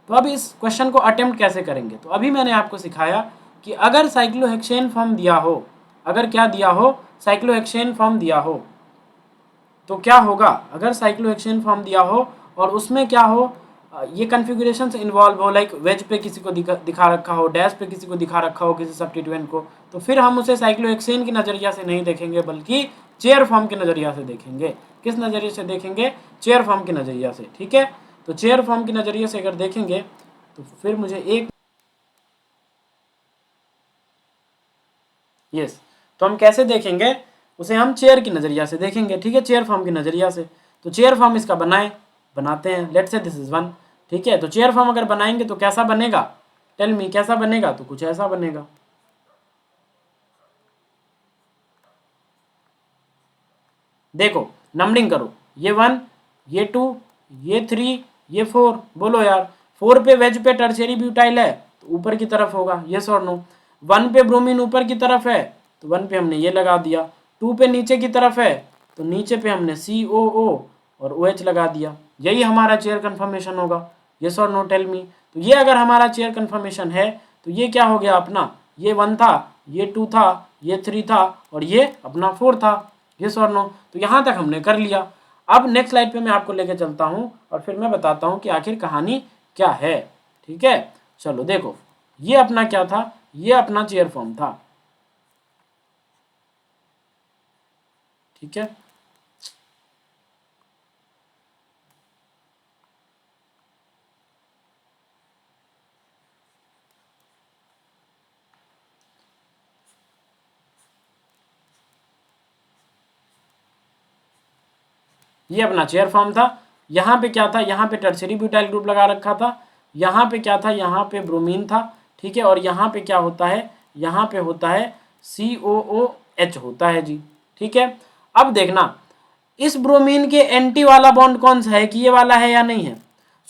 Speaker 1: तो अब इस क्वेश्चन को अटेम्प्ट कैसे करेंगे, तो अभी मैंने आपको सिखाया कि अगर साइक्लोहेक्सेन फॉर्म दिया हो, अगर क्या दिया हो, साइक्लोहेक्सेन फॉर्म दिया हो, तो क्या होगा, अगर साइक्लोहेक्सेन फॉर्म दिया हो और उसमें क्या हो, ये कन्फिगुरेशन इन्वॉल्व हो, लाइक वेज पे किसी को दिखा रखा हो, डैश पे किसी को दिखा रखा हो, किसी सब्स्टिट्यूएंट को, तो फिर हम उसे साइक्लोहेक्सेन की नज़रिया से नहीं देखेंगे, बल्कि चेयर फॉर्म के नज़रिया से देखेंगे। किस नज़रिए से देखेंगे, चेयर फॉर्म के नज़रिया से, ठीक है। तो चेयर फॉर्म के नज़रिए से अगर देखेंगे तो फिर मुझे एक, यस, तो हम कैसे देखेंगे उसे, हम चेयर की नज़रिया से देखेंगे, ठीक है, चेयर फॉर्म की नज़रिया से। तो चेयर फॉर्म इसका बनाते हैं, लेट्स से दिस इज 1, ठीक है। तो चेयर फॉर्म अगर बनाएंगे तो कैसा बनेगा, टेल मी कैसा बनेगा, तो कुछ ऐसा बनेगा, देखो नंबरिंग करो, ये 1, ये 2, ये 3, ये 4, बोलो यार, 4 पे वेज पे टर्शियरी ब्यूटाइल है तो ऊपर की तरफ होगा, यस और नो। 1 पे ब्रोमीन ऊपर की तरफ है तो 1 पे हमने ये लगा दिया, 2 पे नीचे की तरफ है तो नीचे पे हमने COO और OH लगा दिया, यही हमारा चेयर कन्फर्मेशन होगा, यस और नो, टेल मी। तो ये अगर हमारा चेयर कन्फर्मेशन है तो ये क्या हो गया अपना, ये 1 था, ये 2 था, ये 3 था और ये अपना 4 था, यस और नो। तो यहाँ तक हमने कर लिया। अब नेक्स्ट स्लाइड पे मैं आपको लेके चलता हूँ और फिर मैं बताता हूँ कि आखिर कहानी क्या है, ठीक है। चलो देखो, ये अपना क्या था, ये अपना चेयर फॉर्म था, ठीक है। ये अपना चेयर फॉर्म था। यहाँ पे क्या था, यहाँ पे टर्शियरी ब्यूटाइल ग्रुप लगा रखा था। यहाँ पे क्या था, यहाँ पे ब्रोमीन था, ठीक है। और यहाँ पे क्या होता है, यहाँ पे होता है COOH होता है जी, ठीक है। अब देखना इस ब्रोमीन के एंटी वाला बॉन्ड कौन सा है, कि ये वाला है या नहीं है।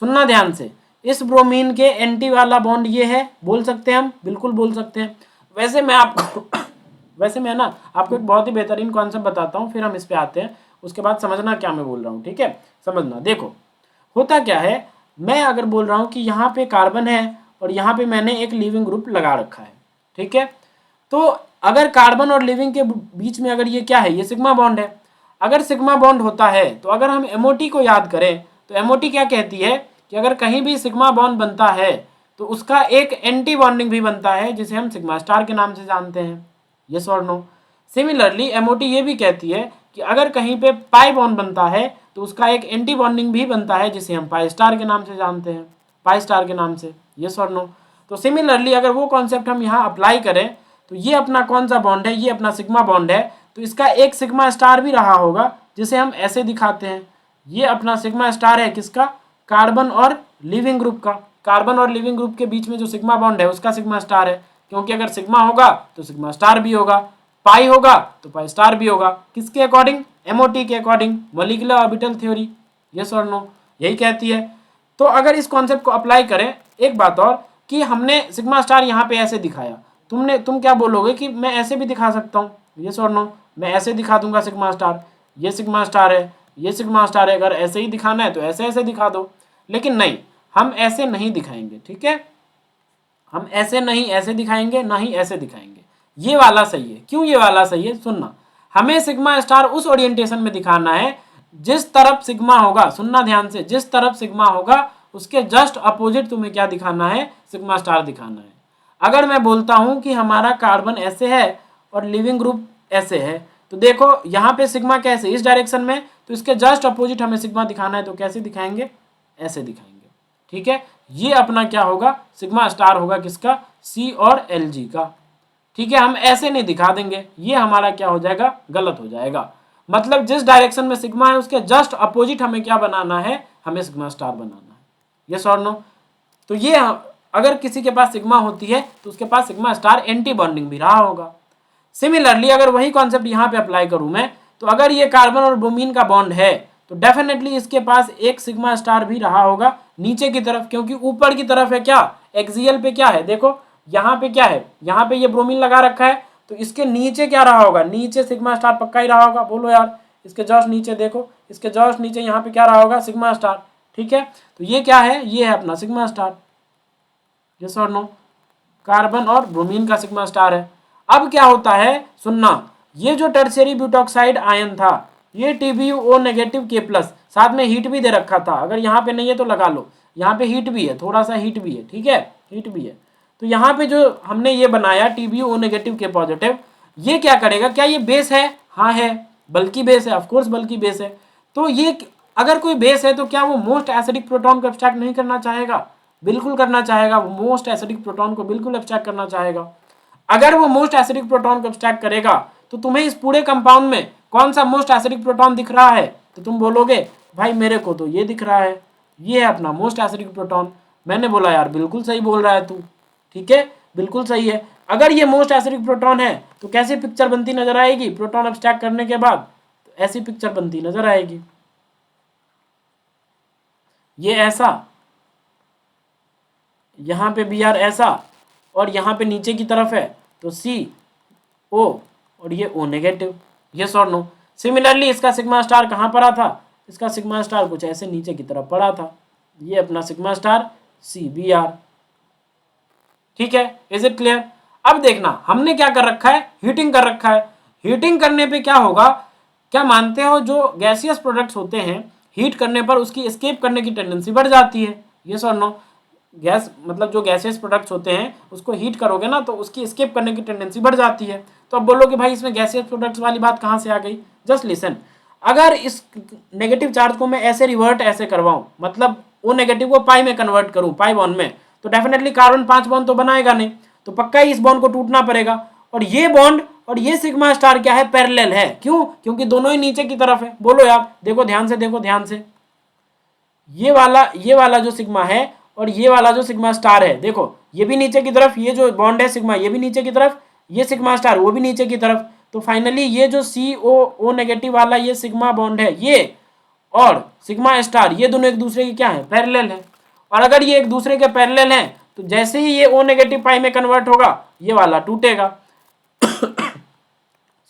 Speaker 1: सुनना ध्यान से, इस ब्रोमीन के एंटी वाला बॉन्ड ये है, बोल सकते हैं हम, बिल्कुल बोल सकते हैं। वैसे मैं आपको वैसे मैं ना आपको एक बहुत ही बेहतरीन कॉन्सेप्ट बताता हूँ, फिर हम इस पे आते हैं, उसके बाद समझना क्या मैं बोल रहा हूँ, ठीक है। समझना, देखो होता क्या है, मैं अगर बोल रहा हूँ कि यहाँ पे कार्बन है और यहाँ पे मैंने एक लिविंग ग्रुप लगा रखा है, ठीक है। तो अगर कार्बन और लिविंग के बीच में अगर ये क्या है, ये सिग्मा बॉन्ड है। अगर सिग्मा बॉन्ड होता है तो अगर हम MOT को याद करें तो MOT क्या कहती है कि अगर कहीं भी सिग्मा बॉन्ड बनता है तो उसका एक एंटी बॉन्डिंग भी बनता है, जिसे हम सिग्मा स्टार के नाम से जानते हैं। यस और नो। सिमिलरली MOT ये भी कहती है कि अगर कहीं पे पाई बॉन्ड बनता है तो उसका एक एंटी बॉन्डिंग भी बनता है, जिसे हम पाई स्टार के नाम से जानते हैं, पाई स्टार के नाम से। यस और नो। तो सिमिलरली अगर वो कॉन्सेप्ट हम यहाँ अप्लाई करें तो ये अपना कौन सा बॉन्ड है, ये अपना सिग्मा बॉन्ड है, तो इसका एक सिग्मा स्टार भी रहा होगा, जिसे हम ऐसे दिखाते हैं। ये अपना सिग्मा स्टार है किसका, कार्बन और लिविंग ग्रुप का। कार्बन और लिविंग ग्रुप के बीच में जो सिग्मा बॉन्ड है उसका सिग्मा स्टार है, क्योंकि अगर सिग्मा होगा तो सिग्मा स्टार भी होगा, पाई होगा तो पाई स्टार भी होगा। किसके अकॉर्डिंग, MOT के according, molecular orbital theory. Yes और नो, यही कहती है। तो अगर इस कॉन्सेप्ट को अप्लाई करें, एक बात और कि हमने सिग्मा स्टार यहाँ पे ऐसे दिखाया, तुम क्या बोलोगे कि मैं ऐसे भी दिखा सकता हूँ। यस और नो, मैं ऐसे दिखा दूंगा सिग्मा स्टार, ये सिग्मा स्टार है, ये सिग्मा स्टार है। अगर ऐसे ही दिखाना है तो ऐसे ऐसे दिखा दो, लेकिन नहीं, हम ऐसे नहीं दिखाएंगे, ठीक है। हम ऐसे नहीं ऐसे दिखाएंगे, ना ही ऐसे दिखाएंगे। ये वाला सही है। क्यों ये वाला सही है, सुनना। हमें सिग्मा स्टार उस ओरिएंटेशन में दिखाना है जिस तरफ सिग्मा होगा, सुनना ध्यान से, जिस तरफ सिग्मा होगा उसके जस्ट अपोजिट तुम्हें क्या दिखाना है, सिग्मा स्टार दिखाना है। अगर मैं बोलता हूं कि हमारा कार्बन ऐसे है और लिविंग ग्रुप ऐसे है, तो देखो यहाँ पे सिग्मा कैसे, इस डायरेक्शन में, तो इसके जस्ट अपोजिट हमें सिग्मा दिखाना है, तो कैसे दिखाएंगे, ऐसे दिखाएंगे, ठीक है। ये अपना क्या होगा, सिग्मा स्टार होगा किसका, C और LG का, ठीक है। हम ऐसे नहीं दिखा देंगे, ये हमारा क्या हो जाएगा, गलत हो जाएगा। मतलब जिस डायरेक्शन में सिग्मा है उसके जस्ट अपोजिट हमें क्या बनाना है, हमें सिग्मा स्टार बनाना है। यस और नो। तो ये अगर किसी के पास सिग्मा होती है तो उसके पास सिग्मा स्टार एंटी बॉन्डिंग भी रहा होगा। सिमिलरली अगर वही कॉन्सेप्ट यहाँ पे अप्लाई करूं मैं, तो अगर ये कार्बन और ब्रोमीन का बॉन्ड है तो डेफिनेटली इसके पास एक सिग्मा स्टार भी रहा होगा नीचे की तरफ, क्योंकि ऊपर की तरफ है क्या, एक्सियल पे क्या है, देखो यहाँ पे क्या है, यहाँ पे ये ब्रोमीन लगा रखा है, तो इसके नीचे क्या रहा होगा, नीचे सिग्मा स्टार पक्का ही रहा होगा। बोलो यार, इसके जस्ट नीचे देखो, इसके जस्ट नीचे यहाँ पे क्या रहा होगा, सिग्मा स्टार, ठीक है। तो ये क्या है, ये है अपना सिग्मा स्टार। यस और नो, कार्बन और ब्रोमीन का सिग्मा स्टार है। अब क्या होता है, सुनना, ये जो टर्शियरी ब्यूटॉक्साइड आयन था, ये TbO नेगेटिव K+, साथ में हीट भी दे रखा था। अगर यहाँ पे नहीं है तो लगा लो, यहाँ पे हीट भी है, थोड़ा सा हीट भी है, ठीक है, हीट भी है। तो यहाँ पे जो हमने ये बनाया TbO नेगेटिव K+, ये क्या करेगा, क्या ये बेस है, हाँ है, बल्कि बेस है, ऑफकोर्स बल्कि बेस है। तो ये अगर कोई बेस है तो क्या वो मोस्ट एसिडिक प्रोटॉन को एब्स्ट्रैक्ट नहीं करना चाहेगा, बिल्कुल करना चाहेगा। वो मोस्ट एसिडिक प्रोटॉन को बिल्कुल एब्स्ट्रैक्ट करना चाहेगा। अगर वो मोस्ट एसिडिक प्रोटॉन को एब्स्ट्रैक्ट करेगा तो तुम्हें इस पूरे कंपाउंड में कौन सा मोस्ट एसिडिक प्रोटॉन दिख रहा है, तो तुम बोलोगे भाई मेरे को तो ये दिख रहा है, ये है अपना मोस्ट एसिडिक प्रोटॉन। मैंने बोला यार बिल्कुल सही बोल रहा है तू, ठीक है, बिल्कुल सही है। अगर ये मोस्ट एसिडिक प्रोटॉन है तो कैसी पिक्चर बनती नजर आएगी, प्रोटॉन एब्स्ट्रैक्ट करने के बाद तो ऐसी पिक्चर बनती नजर आएगी, ये ऐसा, यहाँ पे Br ऐसा, और यहाँ पे नीचे की तरफ है तो CO और ये O नेगेटिव। यस और नो। सिमिलरली इसका सिग्मा स्टार कहाँ पड़ा था, इसका सिग्मा स्टार कुछ ऐसे नीचे की तरफ पड़ा था, ये अपना सिग्मा स्टार CBr, ठीक है। Is it clear. अब देखना हमने क्या कर रखा है, हीटिंग कर रखा है। हीटिंग करने पे क्या होगा, क्या मानते हो, जो गैसियस प्रोडक्ट्स होते हैं हीट करने पर उसकी एस्केप करने की टेंडेंसी बढ़ जाती है। यस और नो। गैस मतलब जो गैसियस प्रोडक्ट्स होते हैं उसको हीट करोगे ना तो उसकी एस्केप करने की टेंडेंसी बढ़ जाती है। तो अब बोलो कि भाई इसमें गैसियस प्रोडक्ट्स वाली बात कहाँ से आ गई, जस्ट लिसन। अगर इस नेगेटिव चार्ज को मैं ऐसे रिवर्ट ऐसे करवाऊं, मतलब O नेगेटिव को पाई में कन्वर्ट करूं, पाई बॉन्ड में, तो डेफिनेटली कार्बन 5 बॉन्ड तो बनाएगा नहीं, तो पक्का ही इस बॉन्ड को टूटना पड़ेगा। और ये बॉन्ड और ये सिग्मा स्टार क्या है, पैरेलल है। क्यों? क्योंकि दोनों ही नीचे की तरफ है। बोलो यार, देखो ध्यान से, देखो ध्यान से, ये वाला जो सिग्मा है और ये वाला जो सिग्मा स्टार है, देखो ये भी नीचे की तरफ, ये जो बॉन्ड है सिग्मा ये भी नीचे की तरफ, ये सिग्मा स्टार वो भी नीचे की तरफ। तो फाइनली ये जो CO नेगेटिव वाला ये सिग्मा बॉन्ड है, ये और सिग्मा स्टार ये दोनों एक दूसरे के क्या है, पैरेलल है। और अगर ये एक दूसरे के पैरेलल हैं तो जैसे ही ये O नेगेटिव पाई में कन्वर्ट होगा ये वाला टूटेगा।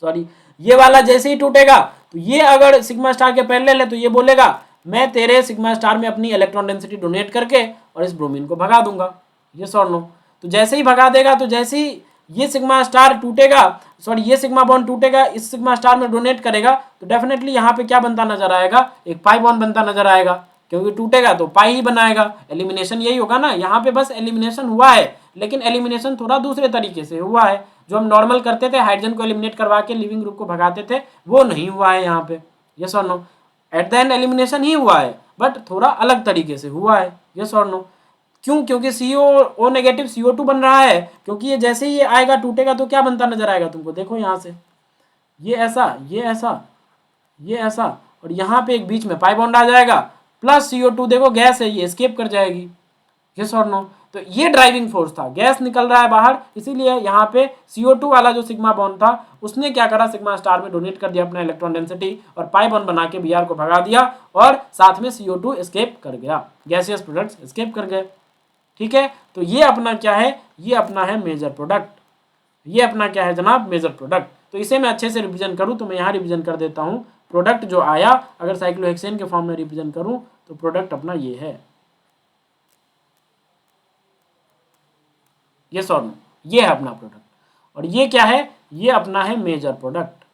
Speaker 1: सॉरी, ये वाला जैसे ही टूटेगा तो ये अगर सिग्मा स्टार के पैरेलल है तो ये बोलेगा मैं तेरे सिग्मा स्टार में अपनी इलेक्ट्रॉन डेंसिटी डोनेट करके और इस ब्रोमीन को भगा दूंगा। यस और नो? तो जैसे ही भगा देगा तो जैसे ही ये सिग्मा स्टार टूटेगा, सॉरी ये सिग्मा बॉन्ड टूटेगा, इस सिग्मा स्टार में डोनेट करेगा तो डेफिनेटली यहाँ पे क्या बनता नजर आएगा, एक पाई बॉन्ड बनता नजर आएगा। क्योंकि टूटेगा तो पाई ही बनाएगा। एलिमिनेशन यही होगा ना, यहाँ पे बस एलिमिनेशन हुआ है, लेकिन एलिमिनेशन थोड़ा दूसरे तरीके से हुआ है। जो हम नॉर्मल करते थे, हाइड्रोजन को एलिमिनेट करवा के लिविंग ग्रुप को भगाते थे, वो नहीं हुआ है यहाँ पे। यस और no? At the end elimination ही हुआ है, बट थोड़ा अलग तरीके से हुआ है। यस और नो? क्यों? क्योंकि CO नेगेटिव CO2 बन रहा है। क्योंकि ये जैसे ही ये आएगा टूटेगा तो क्या बनता नजर आएगा तुमको, देखो यहाँ से ये ऐसा, ये ऐसा, ये ऐसा, और यहाँ पे एक बीच में पाई बॉन्ड आ जाएगा, प्लस CO2, देखो गैस है ये एस्केप कर जाएगी। यस और नो? तो ये ड्राइविंग फोर्स था, गैस निकल रहा है बाहर, इसीलिए यहाँ पे CO2 वाला जो सिग्मा बॉन्ड था उसने क्या करा, सिग्मा स्टार में डोनेट कर दिया अपना इलेक्ट्रॉन डेंसिटी और पाई बॉन्ड बना के Br को भगा दिया और साथ में CO2 एस्केप कर गया, गैसियस प्रोडक्ट्स एस्केप कर गए। ठीक है, तो ये अपना क्या है, ये अपना है मेजर प्रोडक्ट। ये अपना क्या है जनाब, मेजर प्रोडक्ट। तो इसे मैं अच्छे से रिवीजन करूं तो मैं यहाँ रिवीजन कर देता हूँ। प्रोडक्ट जो आया, अगर साइक्लोहेक्सेन के फॉर्म में रिवीजन करूं तो प्रोडक्ट अपना ये है। ये सॉरी, ये है अपना प्रोडक्ट। और ये क्या है, ये अपना है मेजर प्रोडक्ट।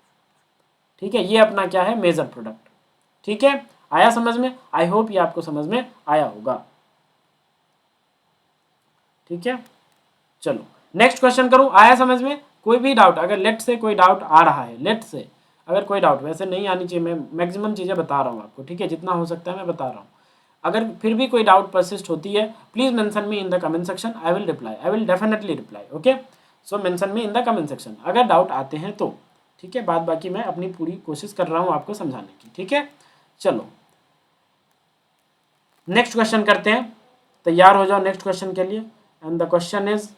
Speaker 1: ठीक है, ये अपना क्या है, मेजर प्रोडक्ट। ठीक है, आया समझ में? आई होप ये आपको समझ में आया होगा। ठीक है, चलो नेक्स्ट क्वेश्चन करूं। आया समझ में? कोई भी डाउट, अगर लेट से कोई डाउट आ रहा है, लेट से अगर कोई डाउट, वैसे नहीं आनी चाहिए, मैं मैक्सिमम चीज़ें बता रहा हूँ आपको। ठीक है, जितना हो सकता है मैं बता रहा हूँ। अगर फिर भी कोई डाउट परसिस्ट होती है, please mention me in the comment section, I will reply, I will definitely reply. Okay, so mention me in the comment section अगर डाउट आते हैं तो। ठीक है, बाद बाकी मैं अपनी पूरी कोशिश कर रहा हूँ आपको समझाने की। ठीक है, चलो नेक्स्ट क्वेश्चन करते हैं। तैयार हो जाओ नेक्स्ट क्वेश्चन के लिए। एंड द क्वेश्चन इज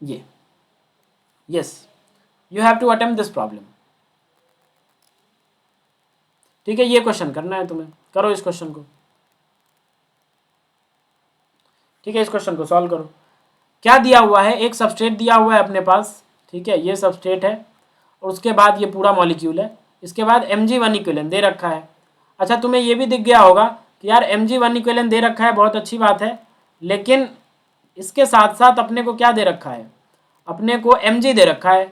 Speaker 1: ये, yes you have to attempt this problem. ठीक है, ये क्वेश्चन करना है तुम्हें, करो इस क्वेश्चन को। ठीक है, इस क्वेश्चन को सॉल्व करो। क्या दिया हुआ है, एक सबस्ट्रेट दिया हुआ है अपने पास। ठीक है, ये सबस्ट्रेट है और उसके बाद ये पूरा मॉलिक्यूल है, इसके बाद Mg1 इक्विवेलेंट दे रखा है। अच्छा, तुम्हें ये भी दिख गया होगा कि यार Mg1 इक्विवेलेंट दे रखा है, बहुत अच्छी बात है, लेकिन इसके साथ साथ अपने को क्या दे रखा है, अपने को Mg दे रखा है।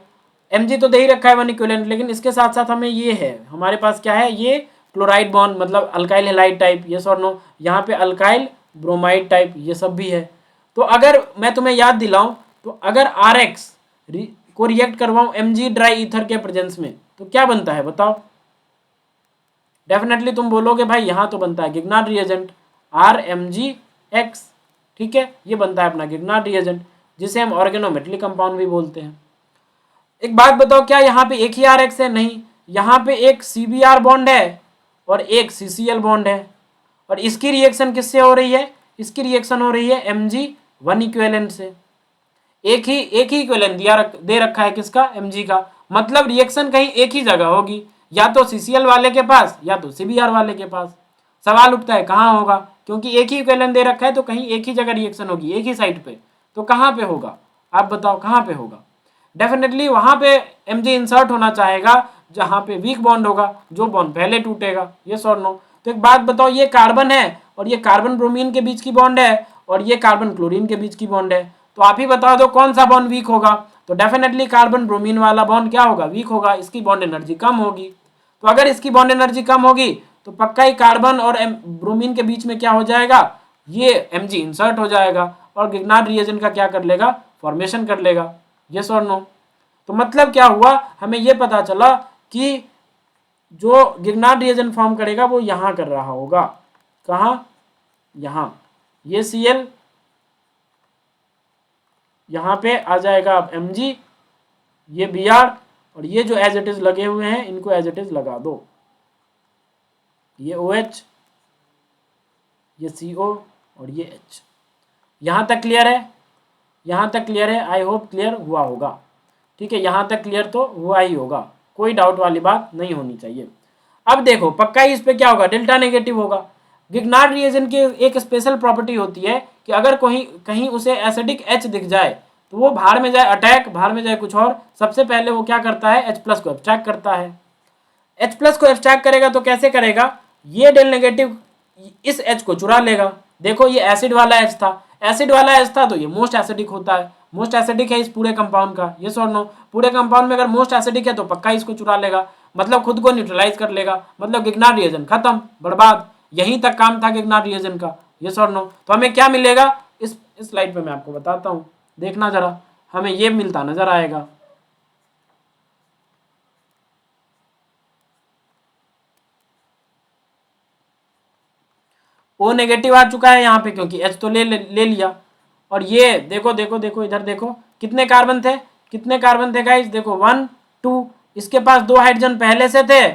Speaker 1: Mg तो दे ही रखा है 1 इक्विवेलेंट, लेकिन इसके साथ साथ हमें ये है, हमारे पास क्या है, ये क्लोराइड बॉन्ड, मतलब अल्काइल हेलाइड टाइप। यस और नो? यहाँ पे अल्काइल ब्रोमाइड टाइप ये सब भी है। तो अगर मैं तुम्हें याद दिलाऊं तो अगर RX को रिएक्ट करवाऊं Mg ड्राई ईथर के प्रेजेंस में तो क्या बनता है बताओ? डेफिनेटली तुम बोलोगे भाई यहाँ तो बनता है गिगनार्ड रिएजेंट RMgX। ठीक है, ये बनता है अपना गिगनार्ड रिएजेंट, जिसे हम ऑर्गेनोमेटली कंपाउंड भी बोलते हैं। एक बात बताओ, क्या यहाँ पे एक ही RX है? नहीं, यहाँ पे एक CBr बॉन्ड है और एक CCl बॉन्ड है। और इसकी रिएक्शन किससे हो रही है? इसकी रिएक्शन हो रही है Mg1 इक्विवेलेंट से। एक ही इक्विवेलेंट दे रखा है किसका, Mg का। मतलब रिएक्शन कहीं एक ही जगह होगी, या तो CCl वाले के पास या तो CBr वाले के पास। सवाल उठता है कहाँ होगा, क्योंकि एक ही इक्विवेलेंट दे रखा है तो कहीं एक ही जगह रिएक्शन होगी, एक ही साइड पे। तो कहाँ पे होगा आप बताओ, कहाँ पे होगा? डेफिनेटली वहां पे Mg इंसर्ट होना चाहेगा जहां पे वीक बॉन्ड होगा, जो बॉन्ड पहले टूटेगा। यस और नो? तो एक बात बताओ, ये कार्बन है और ये कार्बन ब्रोमीन के बीच की बॉन्ड है और ये कार्बन क्लोरीन के बीच की बॉन्ड है। तो आप ही बता दो कौन सा बॉन्ड वीक होगा? तो डेफिनेटली कार्बन ब्रोमीन वाला बॉन्ड क्या होगा, वीक होगा, इसकी बॉन्ड एनर्जी कम होगी। तो अगर इसकी बॉन्ड एनर्जी कम होगी तो पक्का ही कार्बन और ब्रोमीन के बीच में क्या हो जाएगा, ये Mg इंसर्ट हो जाएगा और गिगनार्ड रिएजेंट का क्या कर लेगा, फॉर्मेशन कर लेगा। यस और नो? तो मतलब क्या हुआ, हमें यह पता चला कि जो गिगनार्ड रिएजेंट फॉर्म करेगा वो यहां कर रहा होगा। कहां? यहां। ये Cl यहां पे आ जाएगा अब Mg ये Br और ये जो एज इट इज लगे हुए हैं इनको एज इट इज लगा दो, ये OH, ये CO और ये H। यहाँ तक क्लियर है? यहाँ तक क्लियर है? आई होप क्लियर हुआ होगा। ठीक है, यहाँ तक क्लियर तो हुआ ही होगा, कोई डाउट वाली बात नहीं होनी चाहिए। अब देखो पक्का ही इस पे क्या होगा, डेल्टा नेगेटिव होगा। गिग्नार्ड रिएजेंट की एक स्पेशल प्रॉपर्टी होती है कि अगर कोई कहीं उसे एसिडिक H दिख जाए तो वो बाहर में जाए अटैक, बाहर में जाए कुछ और, सबसे पहले वो क्या करता है, H+ को एब्स्ट्रैक्ट करता है। H+ को एब्स्ट्रैक्ट करेगा तो कैसे करेगा, ये डेल नेगेटिव इस H को चुरा लेगा। देखो ये एसिड वाला H था, एसिड वाला H था तो ये मोस्ट एसिडिक होता है, मोस्ट एसिडिक है इस पूरे कंपाउंड का, यस और नो। पूरे कंपाउंड में अगर मोस्ट एसिडिक है तो पक्का इसको चुरा लेगा, मतलब खुद को न्यूट्रलाइज कर लेगा, मतलब गिग्नार्ड रिएजेंट खत्म, बर्बाद। यहीं तक काम था गिग्नार्ड रिएजेंट का, यस और नो। तो हमें क्या मिलेगा, इस स्लाइड पे मैं आपको बताता हूँ, देखना जरा, हमें ये मिलता नजर आएगा। O नेगेटिव आ चुका है यहाँ पे क्योंकि H तो ले लिया। और ये देखो देखो देखो इधर देखो कितने कार्बन थे, कितने कार्बन थे गाइस, देखो 1 2, इसके पास 2 हाइड्रोजन पहले से थे।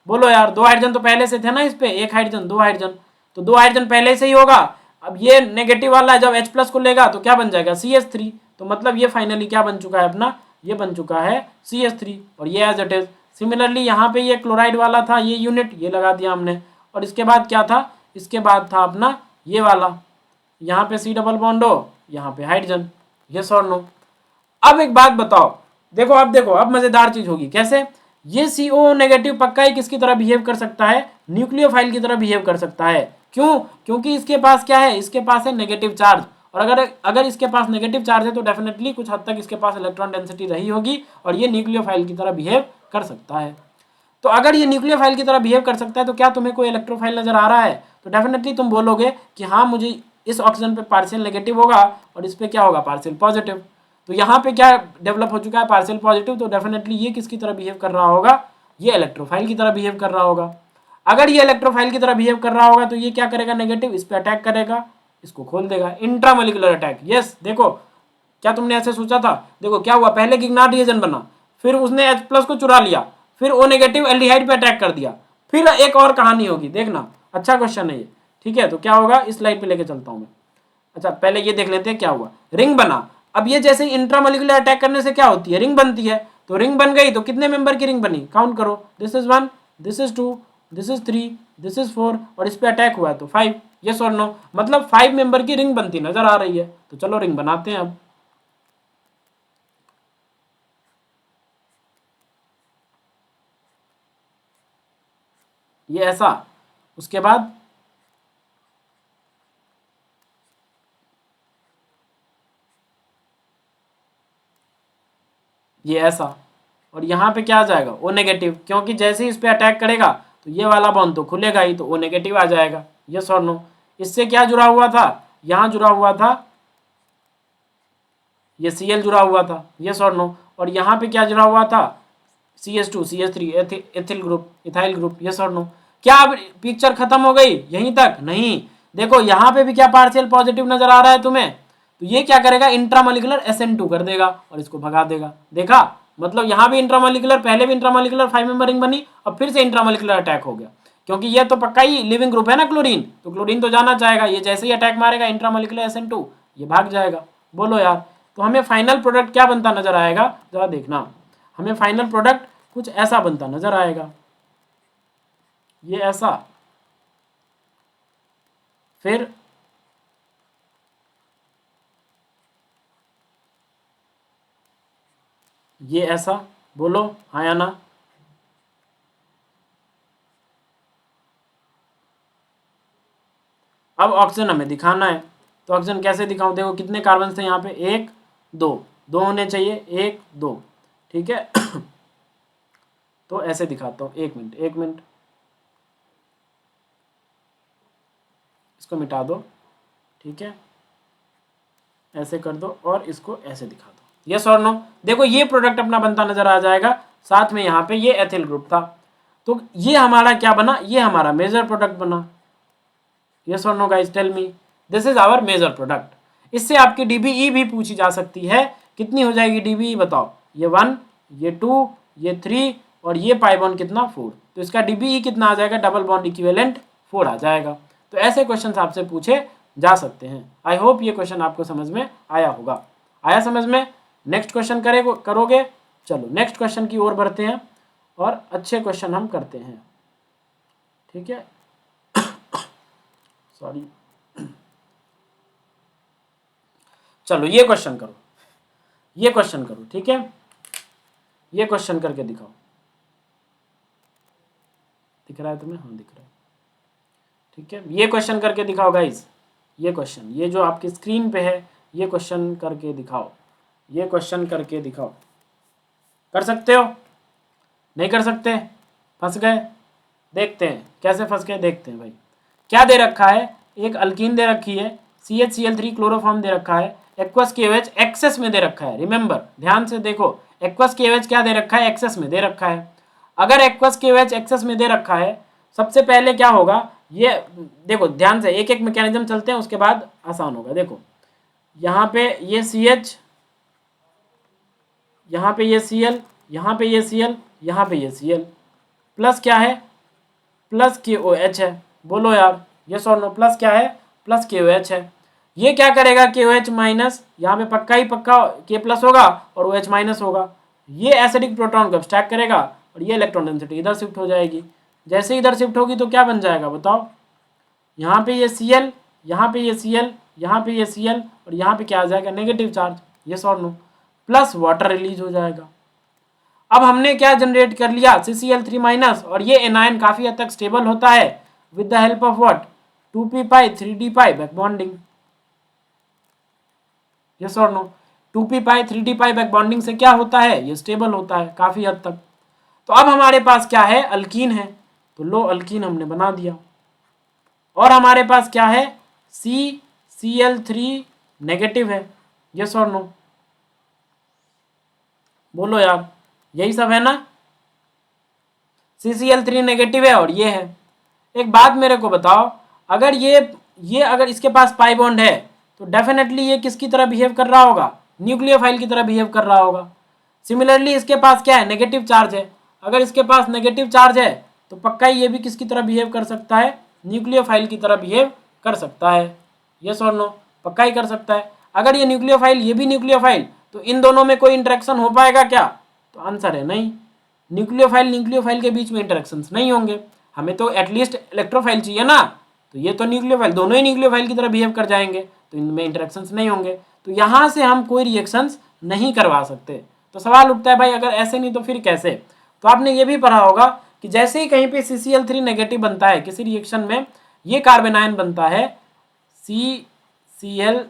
Speaker 1: बोलो यार, 2 हाइड्रोजन तो पहले से थे ना, इस पे 1 हाइड्रोजन 2 हाइड्रोजन, तो 2 हाइड्रोजन पहले से ही होगा। अब ये नेगेटिव वाला जब H+ को लेगा तो क्या बन जाएगा, CH3। तो मतलब ये फाइनली क्या बन चुका है अपना, ये बन चुका है CH3 और ये एज इट इज। सिमिलरली यहाँ पे ये क्लोराइड वाला था, ये यूनिट ये लगा दिया हमने, और इसके बाद क्या था, इसके बाद था अपना ये वाला, यहाँ पे C डबल बॉन्ड हो, यहाँ पे हाइड्रोजन, यस और नो। अब एक बात बताओ, देखो अब देखो, अब मजेदार चीज होगी, कैसे, ये CO नेगेटिव पक्का ही किसकी तरह बिहेव कर सकता है, न्यूक्लियोफाइल की तरह बिहेव कर सकता है। क्यों, क्योंकि इसके पास क्या है, इसके पास है नेगेटिव चार्ज, और अगर इसके पास नेगेटिव चार्ज है तो डेफिनेटली कुछ हद तक इसके पास इलेक्ट्रॉन डेंसिटी रही होगी और ये न्यूक्लियोफाइल की तरह बिहेव कर सकता है। तो अगर ये न्यूक्लियोफाइल की तरह बिहेव कर सकता है तो क्या तुम्हें कोई इलेक्ट्रोफाइल नजर आ रहा है, तो डेफिनेटली तुम बोलोगे कि हाँ मुझे इस ऑक्सीजन पे पार्शियल नेगेटिव होगा और इस पे क्या होगा, पार्शियल पॉजिटिव। तो यहाँ पे क्या डेवलप हो चुका है, पार्शियल पॉजिटिव, तो डेफिनेटली ये किसकी तरह बिहेव कर रहा होगा, ये इलेक्ट्रोफाइल की तरह बिहेव कर रहा होगा। अगर ये इलेक्ट्रोफाइल की तरह बिहेव कर रहा होगा तो ये क्या करेगा, नेगेटिव इस पे अटैक करेगा, इसको खोल देगा, इंट्रामोलिकुलर अटैक। यस, देखो क्या तुमने ऐसे सोचा था, देखो क्या हुआ, पहले गिग्नार्ड रिएजेंट बना, फिर उसने H+ को चुरा लिया, फिर O नेगेटिव एल्डिहाइड पे अटैक कर दिया, फिर एक और कहानी होगी, देखना, अच्छा क्वेश्चन है ये। ठीक है, तो क्या होगा, इस स्लाइड पे लेके चलता हूं मैं। अच्छा पहले ये देख लेते हैं क्या हुआ, रिंग बना। अब ये जैसे इंट्रामोलिकुलर अटैक करने से क्या होती है, रिंग बनती है, तो रिंग बन गई तो कितने मेंबर की रिंग बनी, काउंट करो, this is 1, this is 2, this is 3, this is 4, और इस पे अटैक हुआ है तो 5, यस और नो, मतलब 5 मेंबर की रिंग बनती नजर आ रही है। तो चलो रिंग बनाते हैं अब। ये ऐसा, उसके बाद ये ऐसा, और यहाँ पे क्या आ जाएगा, O नेगेटिव, क्योंकि जैसे ही इस पे अटैक करेगा तो ये वाला बॉन्ड तो खुलेगा ही, तो O नेगेटिव आ जाएगा, यस और नो। इससे क्या जुड़ा हुआ था, यहाँ जुड़ा हुआ था, ये Cl जुड़ा हुआ था, यस और नो, और यहाँ पे क्या जुड़ा हुआ था, CH2 CH3 ethyl group, ethyl group, yes और नो। क्या अब पिक्चर खत्म हो गई यहीं तक, नहीं, देखो यहाँ पे भी क्या पार्शियल पॉजिटिव नजर आ रहा है तुम्हें, तो ये क्या करेगा, इंट्रामोलिकुलर SN2 कर देगा और इसको भगा देगा। देखा, मतलब यहाँ भी इंट्रामोलिकुलर, पहले भी इंट्रामोलिकुलर 5 मेंबर रिंग बनी और फिर से इंट्रामोलिकुलर अटैक हो गया, क्योंकि ये तो पक्का ही लिविंग ग्रुप है ना क्लोरीन, तो क्लोरीन तो जाना चाहेगा, ये जैसे ही अटैक मारेगा इंट्रामोलिकुलर SN2 ये भाग जाएगा। बोलो यार, तो हमें फाइनल प्रोडक्ट क्या बनता नजर आएगा, जरा देखना, हमें फाइनल प्रोडक्ट कुछ ऐसा बनता नजर आएगा, ये ऐसा, फिर ये ऐसा, बोलो हाँ या ना। अब ऑक्सीजन हमें दिखाना है, तो ऑक्सीजन कैसे दिखाऊं, देखो कितने कार्बन थे यहाँ पे, 1 2, 2 होने चाहिए, 1 2, ठीक है। तो ऐसे दिखाता हूँ, 1 मिनट 1 मिनट, इसको मिटा दो, ठीक है, ऐसे कर दो और इसको ऐसे दिखा दो, यस और नो। देखो ये प्रोडक्ट अपना बनता नजर आ जाएगा, साथ में यहाँ पे ये एथिल ग्रुप था, तो ये हमारा क्या बना, ये हमारा मेजर प्रोडक्ट बना, यस और no guys, tell me, this is our major product. इससे आपकी DBE भी पूछी जा सकती है, कितनी हो जाएगी DBE बताओ, ये 1 ये 2, ये 3 और ये पाई बॉन्ड कितना 4। तो इसका DBE कितना आ जाएगा, डबल बॉन्ड इक्विवेलेंट 4 आ जाएगा। तो ऐसे क्वेश्चन आपसे पूछे जा सकते हैं। आई होप ये क्वेश्चन आपको समझ में आया होगा। आया समझ में? नेक्स्ट क्वेश्चन करोगे? चलो नेक्स्ट क्वेश्चन की ओर बढ़ते हैं और अच्छे क्वेश्चन हम करते हैं, ठीक है। सॉरी, चलो ये क्वेश्चन करो, ये क्वेश्चन करो, ठीक है। ये क्वेश्चन करके दिखाओ, दिख रहा है तुम्हें? हाँ दिख रहा है, ठीक है। ये क्वेश्चन करके दिखाओ गाइस, ये क्वेश्चन, ये जो आपकी स्क्रीन पे है, ये क्वेश्चन करके दिखाओ, ये क्वेश्चन करके दिखाओ। कर सकते हो? नहीं कर सकते? फंस गए? देखते हैं कैसे फंस गए, देखते हैं भाई। क्या दे रखा है, एक अल्कीन दे रखी है, CHCl3 क्लोरोफॉर्म दे रखा है, एक्वस KOH एक्सेस में दे रखा है। रिमेंबर, ध्यान से देखो, एक्वस KOH क्या दे रखा है, एक्सेस में दे रखा है। अगर एक्वस KOH एक्सेस में दे रखा है, सबसे पहले क्या होगा, ये देखो ध्यान से, एक एक मैकेनिज्म चलते हैं, उसके बाद आसान होगा। देखो यहाँ पे ये CH, यहाँ पे ये Cl, यहाँ पे ये Cl, यहाँ पे ये Cl, प्लस क्या है, प्लस KOH है। बोलो यार, यस और नो? प्लस क्या है, प्लस KOH है। ये क्या करेगा, KOH माइनस, यहाँ पे पक्का ही पक्का K प्लस होगा और OH माइनस होगा। ये एसिडिक प्रोटॉन को अब्स्ट्रैक्ट करेगा और ये इलेक्ट्रॉन डेंसिटी इधर शिफ्ट हो जाएगी। जैसे इधर शिफ्ट होगी तो क्या बन जाएगा बताओ, यहाँ पे ये Cl, यहाँ पे ये Cl, यहाँ पे ये Cl और यहाँ पे क्या आ जाएगा, नेगेटिव चार्ज, यस और नो? प्लस वाटर रिलीज हो जाएगा। अब हमने क्या जनरेट कर लिया, CCl3 माइनस, और ये एनायन काफी हद तक स्टेबल होता है with the help of what, 2p pi 3d pi back bonding, yes और नो? 2p पाई 3d पाई बैक बॉन्डिंग से क्या होता है, ये स्टेबल होता है काफी हद तक। तो अब हमारे पास क्या है, अल्कीन है, तो लो अल्कीन हमने बना दिया। और हमारे पास क्या है, CCl3 नेगेटिव है, यस और नो? बोलो यार, यही सब है ना? CCl3 नेगेटिव है और ये है। एक बात मेरे को बताओ, अगर ये अगर इसके पास पाई बॉन्ड है तो डेफिनेटली ये किसकी तरह बिहेव कर रहा होगा, न्यूक्लियोफाइल की तरह बिहेव कर रहा होगा। सिमिलरली इसके पास क्या है, नेगेटिव चार्ज है। अगर इसके पास नेगेटिव चार्ज है तो पक्का ही ये भी किसकी तरह बिहेव कर सकता है, न्यूक्लियोफाइल की तरह बिहेव कर सकता है, यस और नो? पक्का ही कर सकता है। अगर ये न्यूक्लियोफाइल, ये भी न्यूक्लियोफाइल, तो इन दोनों में कोई इंटरेक्शन हो पाएगा क्या? तो आंसर है नहीं। न्यूक्लियोफाइल के बीच में इंटरेक्शंस नहीं होंगे। हमें तो एटलीस्ट इलेक्ट्रोफाइल चाहिए ना, तो ये तो न्यूक्लियोफाइल, दोनों ही न्यूक्लियोफाइल की तरह बिहेव कर जाएंगे, तो इनमें इंटरेक्शंस नहीं होंगे। तो यहाँ से हम कोई रिएक्शंस नहीं करवा सकते। तो सवाल उठता है भाई, अगर ऐसे नहीं तो फिर कैसे? तो आपने ये भी पढ़ा होगा कि जैसे ही कहीं पे CCl3 नेगेटिव बनता है किसी रिएक्शन में, ये कार्बन आयन बनता है CCl3,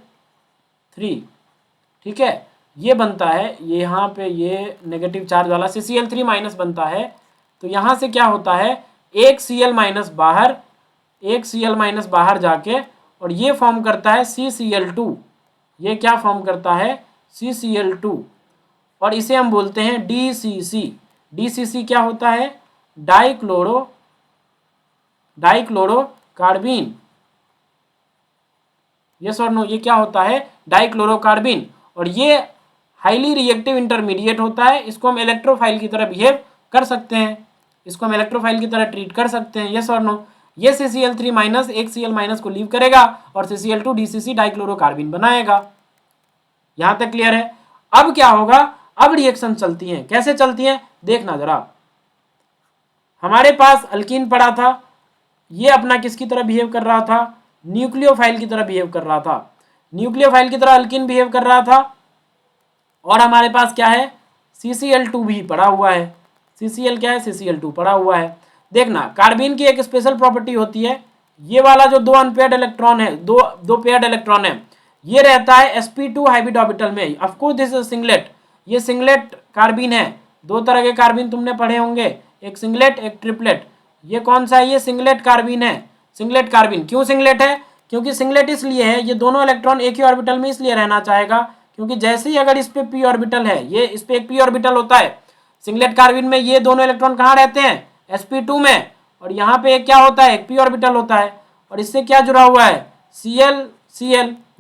Speaker 1: ठीक है, ये बनता है, ये यहाँ पे ये नेगेटिव चार्ज वाला CCl3 माइनस बनता है। तो यहाँ से क्या होता है, एक Cl माइनस बाहर, एक Cl माइनस बाहर जाके और ये फॉर्म करता है CCl2। ये क्या फॉर्म करता है, CCl2, और इसे हम बोलते हैं DCC। DCC क्या होता है, डाइक्लोरो कार्बिन, यस और नो? ये क्या होता है, डाइक्लोरो कार्बिन, और ये हाईली रिएक्टिव इंटरमीडिएट होता है। इसको हम इलेक्ट्रोफाइल की तरह बिहेव कर सकते हैं, इसको हम इलेक्ट्रोफाइल की तरह ट्रीट कर सकते हैं, यस और नो? ये CCl3 माइनस एक Cl माइनस को लीव करेगा और CCl2 DCC डाइक्लोरो कार्बिन बनाएगा। यहां तक क्लियर है? अब क्या होगा, अब रिएक्शन चलती हैं, कैसे चलती हैं देखना जरा। हमारे पास अल्कीन पड़ा था, ये अपना किसकी तरह बिहेव कर रहा था, न्यूक्लियोफाइल की तरह बिहेव कर रहा था, न्यूक्लियोफाइल की तरह अल्कीन बिहेव कर रहा था। और हमारे पास क्या है, CCl2 भी पड़ा हुआ है। CCl क्या है, CCl2 पड़ा हुआ है। देखना, कार्बिन की एक स्पेशल प्रॉपर्टी होती है, ये वाला जो दो अनपेयर्ड इलेक्ट्रॉन है, दो पेयर्ड इलेक्ट्रॉन है, ये रहता है sp2 हाइब्रिड ऑर्बिटल में। Of course this is singlet, ये सिंगलेट कार्बिन है। दो तरह के कार्बिन तुमने पढ़े होंगे, एक सिंगलेट एक ट्रिपलेट। ये कौन सा है, ये सिंगलेट कार्बिन है। सिंगलेट कार्बिन क्यों सिंगलेट है, क्योंकि सिंगलेट इसलिए है, ये दोनों इलेक्ट्रॉन एक ही ऑर्बिटल में इसलिए रहना चाहेगा क्योंकि जैसे ही अगर इस पे p ऑर्बिटल है, ये इस पे एक p ऑर्बिटल होता है, सिंगलेट कार्बिन में ये दोनों इलेक्ट्रॉन कहाँ रहते हैं, sp2 में, और यहाँ पे एक क्या होता है, एक p ऑर्बिटल होता है, और इससे क्या जुड़ा हुआ है, Cl,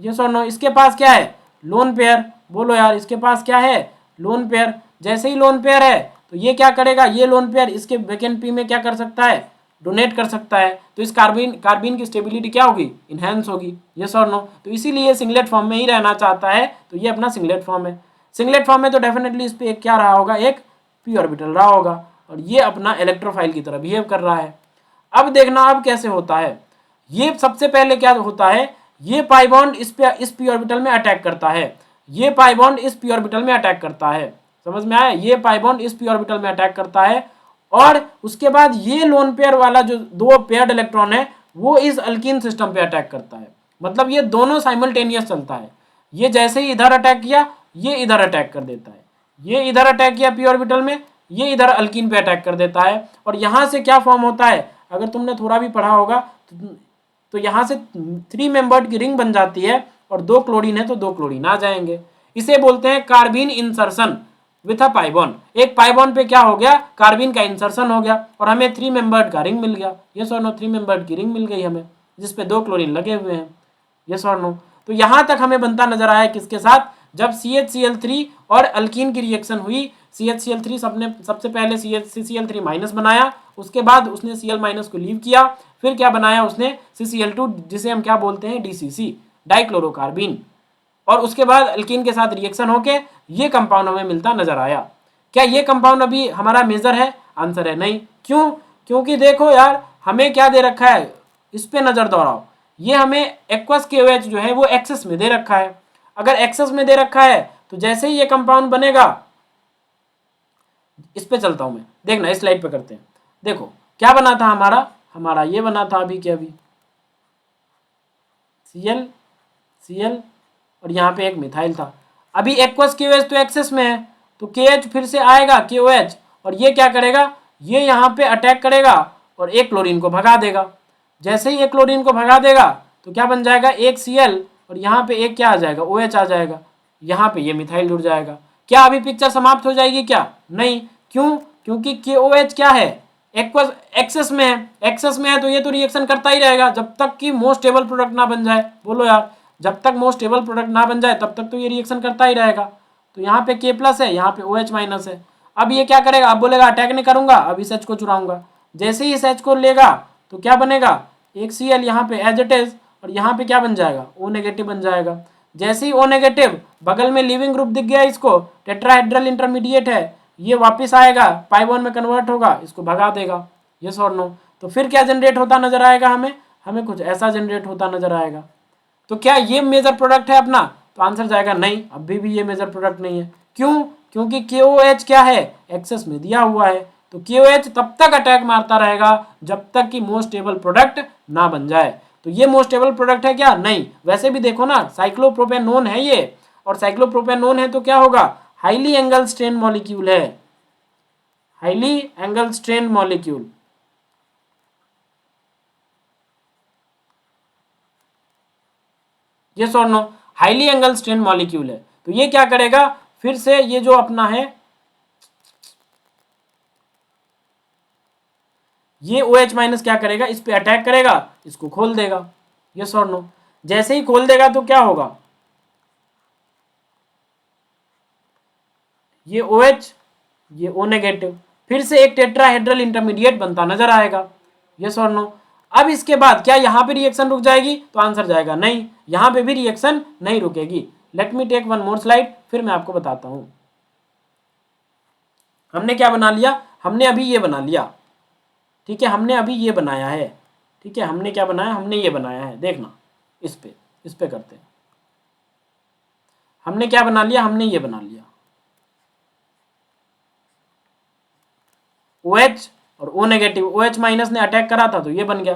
Speaker 1: यस और नो? इसके पास क्या है, लोन पेयर। बोलो यार, इसके पास क्या है, लोन पेयर। जैसे ही लोन पेयर है तो ये क्या करेगा, ये लोन पेयर इसके वेकेंट पी में क्या कर सकता है, डोनेट कर सकता है, तो इस कार्बिन की स्टेबिलिटी क्या होगी, इनहेंस होगी, यस और नो। तो इसीलिए सिंगलेट फॉर्म में ही रहना चाहता है, तो ये अपना सिंगलेट फॉर्म है। सिंगलेट फॉर्म में तो डेफिनेटली इस पे एक क्या रहा होगा, एक पी ऑर्बिटल रहा होगा, और ये अपना इलेक्ट्रोफाइल की तरह बिहेव कर रहा है। अब देखना अब कैसे होता है, ये सबसे पहले क्या होता है, ये पाई बॉन्ड इस पी ऑर्बिटल में अटैक करता है, ये पाई बॉन्ड इस पी ऑर्बिटल में अटैक करता है, समझ में आया, ये पाई बॉन्ड इस पी ऑर्बिटल में अटैक करता है, और उसके बाद ये लोन पेयर वाला जो दो पेयर्ड इलेक्ट्रॉन है वो इस अल्कीन सिस्टम पे अटैक करता है। मतलब ये दोनों साइमल्टेनियस चलता है, ये जैसे ही इधर अटैक किया ये इधर अटैक कर देता है, ये इधर अटैक किया पी ऑर्बिटल में, ये इधर अल्कीन पे अटैक कर देता है, और यहां से क्या फॉर्म होता है, अगर तुमने थोड़ा भी पढ़ा होगा तो यहां से 3 मेंबर्ड की रिंग बन जाती है, और 2 क्लोरीन है तो 2 क्लोरीन आ जाएंगे। इसे बोलते हैं कार्बिन इंसर्शन विथ अ पाइबॉन। एक पाइबॉन पे क्या हो गया, कार्बिन का इंसर्शन हो गया, और हमें 3 मेंबर्ड का रिंग मिल गया, यस और नो, 3 मेंबर्ड की रिंग मिल गई हमें, जिसपे 2 क्लोरीन लगे हुए हैं, यस और नो। तो यहां तक हमें बनता नजर आया किसके साथ, जब CHCl3 और अल्कीन की रिएक्शन हुई, CHCl3 सबसे पहले CCl3 माइनस बनाया, उसके बाद उसने Cl माइनस को लीव किया, फिर क्या बनाया उसने CCl2, जिसे हम क्या बोलते हैं, DCC, डाइक्लोरोकार्बिन, और उसके बाद अल्कीन के साथ रिएक्शन होके ये कंपाउंड हमें मिलता नजर आया। क्या ये कंपाउंड अभी हमारा मेजर है, आंसर है नहीं। क्यों, क्योंकि देखो यार हमें क्या दे रखा है, इस पे नजर दौड़ाओ, ये हमें एक्वस KOH जो है वो एक्सेस में दे रखा है। अगर एक्सेस में दे रखा है तो जैसे ही ये कंपाउंड बनेगा, इस पे चलता हूं मैं, देखना इस स्लाइड पे करते हैं। देखो क्या बना था हमारा ये बना था अभी के अभी Cl और यहाँ पे एक मिथाइल था। अभी एक्वस KOH तो एक्सेस में है, तो KH फिर से आएगा KOH, और ये क्या करेगा, ये यहाँ पे अटैक करेगा और एक क्लोरीन को भगा देगा। जैसे ही एक क्लोरीन को भगा देगा तो क्या बन जाएगा, एक Cl, और यहाँ पे एक क्या आ जाएगा, OH आ जाएगा, यहाँ पे ये मिथाइल जुड़ जाएगा। क्या अभी पिक्चर समाप्त हो जाएगी क्या, नहीं। क्यों, क्योंकि KOH क्या है, एक्वस एक्सेस में है, एक्सेस में है तो ये तो रिएक्शन करता ही रहेगा जब तक कि मोस्ट स्टेबल प्रोडक्ट ना बन जाए। बोलो यार, जब तक मोस्ट स्टेबल प्रोडक्ट ना बन जाए तब तक तो ये रिएक्शन करता ही रहेगा। तो यहाँ पे K+ है, यहाँ पे OH- है। अब ये क्या करेगा, अब बोलेगा अटैक नहीं करूंगा, अब इस H को चुराऊंगा। जैसे ही इस H को लेगा तो क्या बनेगा, एक Cl यहाँ पे एज इट इज, और यहाँ पे क्या बन जाएगा, O- बन जाएगा। जैसे ही O-, बगल में लिविंग ग्रुप दिख गया इसको, टेट्राहेड्रल इंटरमीडिएट है, ये वापस आएगा, पाइबॉन में कन्वर्ट होगा, इसको भगा देगा, यस और नो। तो फिर क्या जनरेट होता नजर आएगा, हमें कुछ ऐसा जनरेट होता नजर आएगा। तो क्या ये मेजर प्रोडक्ट है अपना, तो आंसर जाएगा नहीं, अभी भी ये मेजर प्रोडक्ट नहीं है। क्यों, क्योंकि KOH क्या है, एक्सेस में दिया हुआ है, तो KOH तब तक अटैक मारता रहेगा जब तक कि मोस्ट स्टेबल प्रोडक्ट ना बन जाए। तो ये मोस्ट स्टेबल प्रोडक्ट है क्या, नहीं। वैसे भी देखो ना, साइक्लोप्रोपेनोन है ये, और साइक्लोप्रोपेनोन है तो क्या होगा, हाईली एंगल स्ट्रेन मॉलिक्यूल है, highly angle strain molecule. Yes और no, highly angle strain molecule है। तो ये क्या करेगा, फिर से ये जो अपना है ये OH- क्या करेगा, इस पे अटैक करेगा, इसको खोल देगा, यस और नो। जैसे ही खोल देगा तो क्या होगा, ये OH, ये O-, फिर से एक टेट्राहेड्रल इंटरमीडिएट बनता नजर आएगा, यस और नो। अब इसके बाद क्या यहाँ पे रिएक्शन रुक जाएगी, तो आंसर जाएगा नहीं, यहाँ पे भी रिएक्शन नहीं रुकेगी। Let me take one more slide, फिर मैं आपको बताता हूँ। हमने क्या बना लिया, हमने अभी ये बना लिया, ठीक है, हमने अभी ये बनाया है, ठीक है, हमने क्या बनाया, हमने ये बनाया है, देखना इस पे करते हैं। हमने क्या बना लिया, हमने ये बना लिया, OH और O-, OH- ने अटैक करा था तो ये बन गया।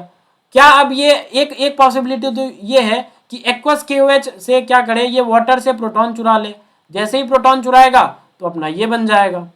Speaker 1: क्या अब ये एक पॉसिबिलिटी तो ये है कि एक्वस KOH से क्या करे, ये वाटर से प्रोटॉन चुरा ले। जैसे ही प्रोटॉन चुराएगा तो अपना ये बन जाएगा,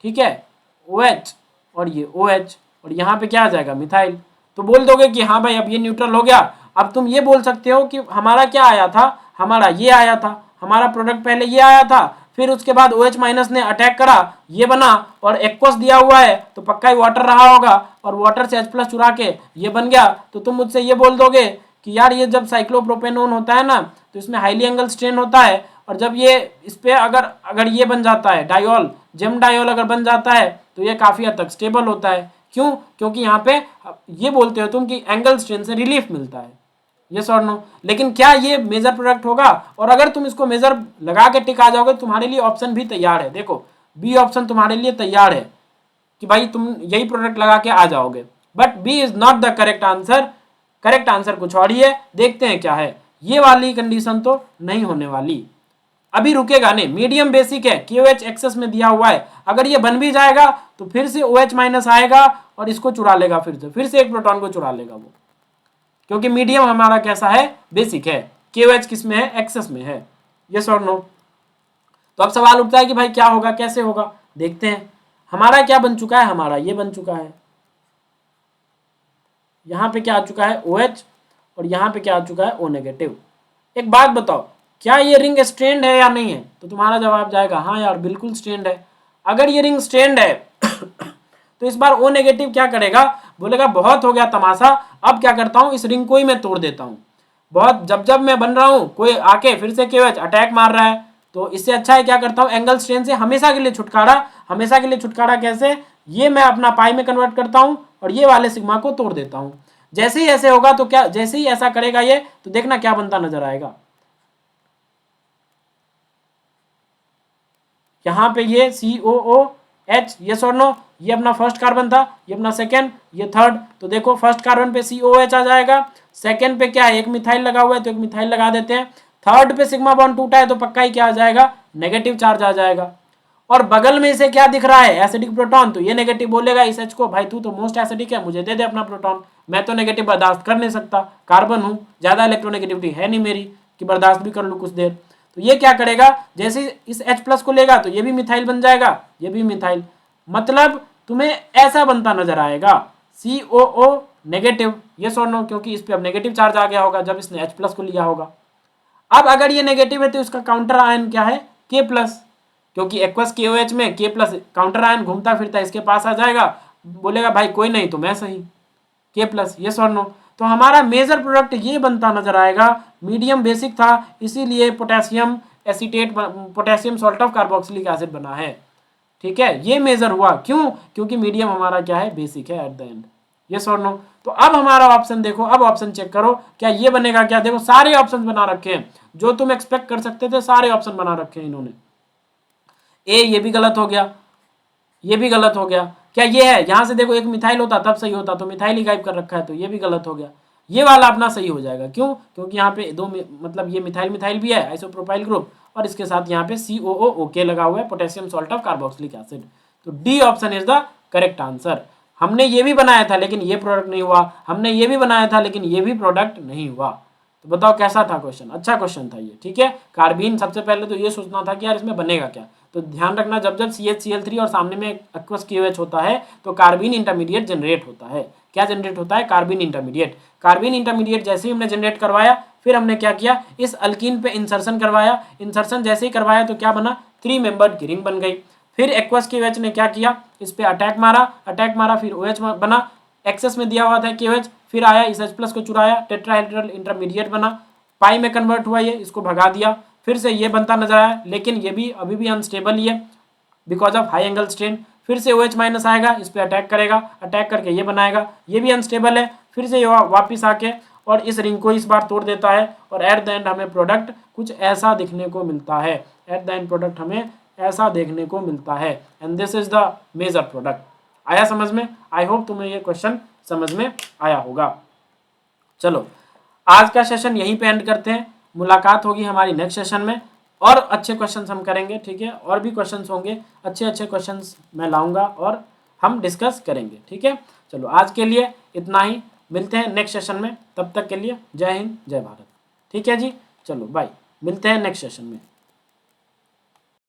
Speaker 1: ठीक है, OH और ये OH, और यहाँ पे क्या आ जाएगा, मिथाइल। तो बोल दोगे कि हाँ भाई अब ये न्यूट्रल हो गया। अब तुम ये बोल सकते हो कि हमारा क्या आया था, हमारा ये आया था, हमारा प्रोडक्ट पहले ये आया था, फिर उसके बाद OH- ने अटैक करा, ये बना, और एक्वस दिया हुआ है तो पक्का ही वाटर रहा होगा, और वाटर से H+ चुरा के ये बन गया। तो तुम मुझसे ये बोल दोगे कि यार ये जब साइक्लोप्रोपेनोन होता है ना तो इसमें हाईली एंगल स्ट्रेन होता है, और जब ये इस पे अगर ये बन जाता है डायोल, जेमडायोल अगर बन जाता है तो ये काफ़ी हद तक स्टेबल होता है। क्यों? क्योंकि यहाँ पे ये बोलते हो तुम कि एंगल स्ट्रेन से रिलीफ मिलता है, यस और नो। लेकिन क्या ये मेजर प्रोडक्ट होगा? और अगर तुम इसको मेजर लगा के टिक आ जाओगे, तुम्हारे लिए ऑप्शन भी तैयार है। देखो बी ऑप्शन तुम्हारे लिए तैयार है कि भाई तुम यही प्रोडक्ट लगा के आ जाओगे, but B is not the correct answer. Correct answer कुछ और ही है। देखते हैं क्या है। ये वाली कंडीशन तो नहीं होने वाली, अभी रुकेगा नहीं। मीडियम बेसिक है, KOH एक्सेस में दिया हुआ है। अगर ये बन भी जाएगा तो फिर से OH माइनस आएगा और इसको चुरा लेगा, फिर से एक प्रोटॉन को चुरा लेगा वो, क्योंकि मीडियम हमारा कैसा है? बेसिक है। KOH किस में है? एक्सेस में है, यस और नो। तो अब सवाल उठता है कि भाई क्या होगा, कैसे होगा? देखते हैं। हमारा क्या बन चुका है? हमारा ये बन चुका है, यहाँ पे क्या आ चुका है? OH, और यहाँ पे क्या आ चुका है? O negative. एक बात बताओ, क्या ये रिंग स्ट्रेंड है या नहीं है? तो तुम्हारा जवाब जाएगा हाँ यार बिल्कुल स्ट्रेंड है। अगर ये रिंग स्ट्रेंड है तो इस बार O नेगेटिव क्या करेगा? बोलेगा बहुत हो गया तमाशा, अब क्या करता हूँ, इस रिंग को ही मैं तोड़ देता हूँ। बहुत जब मैं बन रहा हूँ, कोई आके फिर से KOH अटैक मार रहा है, तो इससे अच्छा है क्या करता हूँ, एंगल स्ट्रेन से हमेशा के लिए छुटकारा। हमेशा के लिए छुटकारा कैसे? ये मैं अपना पाई में कन्वर्ट करता हूँ और ये वाले सिग्मा को तोड़ देता हूँ। जैसे ही ऐसे होगा तो क्या, जैसे ही ऐसा करेगा ये, तो देखना क्या बनता नजर आएगा। यहाँ पे ये COOH, यस और नो, ये अपना फर्स्ट कार्बन था, ये अपना सेकेंड, ये थर्ड। तो देखो फर्स्ट कार्बन पे COOH आ जाएगा, सेकेंड पे क्या है, एक मिथाइल लगा हुआ है तो एक मिथाइल लगा देते हैं, थर्ड पे सिग्मा बॉन्ड टूटा है तो पक्का ही क्या आ जाएगा? नेगेटिव चार्ज आ जाएगा। और बगल में इसे क्या दिख रहा है? Acidic proton. तो ये नेगेटिव बोलेगा इस H को, भाई तू तो मोस्ट एसिडिक है, मुझे दे दे अपना प्रोटॉन, मैं तो नेगेटिव बर्दाश्त कर नहीं सकता, कार्बन हूँ, ज्यादा इलेक्ट्रोनेगेटिविटी है नहीं मेरी कि बर्दाश्त भी कर लूँ कुछ देर। तो ये क्या करेगा? जैसे इस H+ को लेगा तो ये भी मिथाइल बन जाएगा, ये भी मिथाइल। मतलब तुम्हें ऐसा बनता नजर आएगा, COO नेगेटिव, यस और नो, क्योंकि इस पे अब नेगेटिव चार्ज आ गया होगा जब इसने H+ को लिया होगा। अब अगर ये नेगेटिव है तो इसका काउंटर आयन क्या है? K+, क्योंकि एक्वस KOH में K+ काउंटर आयन घूमता फिरता इसके पास आ जाएगा, बोलेगा भाई कोई नहीं तो मैं सही, K+, यस और नो। तो हमारा मेजर प्रोडक्ट ये बनता नजर आएगा। मीडियम बेसिक था, इसीलिए potassium acetate, potassium salt of carboxylic acid बना है। ठीक है, ये मेजर हुआ। क्यों? क्योंकि मीडियम हमारा क्या है? बेसिक है एट द एंड, यस और नो। तो अब हमारा ऑप्शन देखो, अब ऑप्शन चेक करो क्या ये बनेगा क्या? देखो सारे ऑप्शन बना रखे हैं, जो तुम एक्सपेक्ट कर सकते थे सारे ऑप्शन बना रखे हैं इन्होंने। ए ये भी गलत हो गया, ये भी गलत हो गया। क्या ये है? यहां से देखो एक मिथाइल होता तब सही होता, तो मिथाइल ही गायब कर रखा है, तो ये भी गलत हो गया। ये वाला अपना सही हो जाएगा। क्यों? क्योंकि यहाँ पे दो मतलब ये मिथाइल मिथाइल भी है, आइसोप्रोपाइल ग्रुप, और इसके साथ यहाँ पे COOOK लगा हुआ है, potassium salt of carboxylic acid. तो D option is the correct answer. हमने ये भी बनाया था लेकिन ये प्रोडक्ट नहीं हुआ, हमने ये भी बनाया था लेकिन ये भी प्रोडक्ट नहीं हुआ। तो बताओ कैसा था क्वेश्चन? अच्छा क्वेश्चन था ये, ठीक है। कार्बीन सबसे पहले तो ये सोचना था कि यार इसमें बनेगा क्या। तो ध्यान रखना, जब जब CHCl3 और सामने में एक्वस KOH होता है तो कार्बीन इंटरमीडिएट जनरेट होता है। क्या जनरेट होता है? Carbene intermediate. कार्बीन इंटरमीडिएट जैसे ही हमने जनरेट करवाया, फिर हमने क्या किया, इस अल्कीन पे इंसर्शन करवाया। इंसर्शन जैसे ही करवाया तो क्या बना? 3 मेंबर्ड की रिंग बन गई। फिर एक्वस KOH ने क्या किया, इस पे अटैक मारा, फिर OH बना, एक्सेस में दिया हुआ था KOH, फिर आया इस H+ को चुराया, टेट्राहेड्रल इंटरमीडिएट बना, पाई में कन्वर्ट हुआ, ये इसको भगा दिया, फिर से ये बनता नजर आया, लेकिन ये भी अभी भी अनस्टेबल ही है because of high angle strain. फिर से OH- आएगा, इस पर अटैक करेगा, अटैक करके ये बनाएगा, ये भी अनस्टेबल है। फिर से ये वापिस आके और इस रिंग को इस बार तोड़ देता है, और एट द एंड हमें प्रोडक्ट कुछ ऐसा दिखने को मिलता है। एट द एंड प्रोडक्ट हमें ऐसा देखने को मिलता है, and this is the major product. आया समझ में? आई होप तुम्हें ये क्वेश्चन समझ में आया होगा। चलो आज का सेशन यहीं पे एंड करते हैं, मुलाकात होगी हमारी नेक्स्ट सेशन में, और अच्छे क्वेश्चंस हम करेंगे, ठीक है। और भी क्वेश्चंस होंगे, अच्छे अच्छे क्वेश्चंस मैं लाऊंगा और हम डिस्कस करेंगे, ठीक है। चलो आज के लिए इतना ही, मिलते हैं नेक्स्ट सेशन में, तब तक के लिए जय हिंद जय भारत। ठीक है जी, चलो बाय, मिलते हैं नेक्स्ट सेशन में।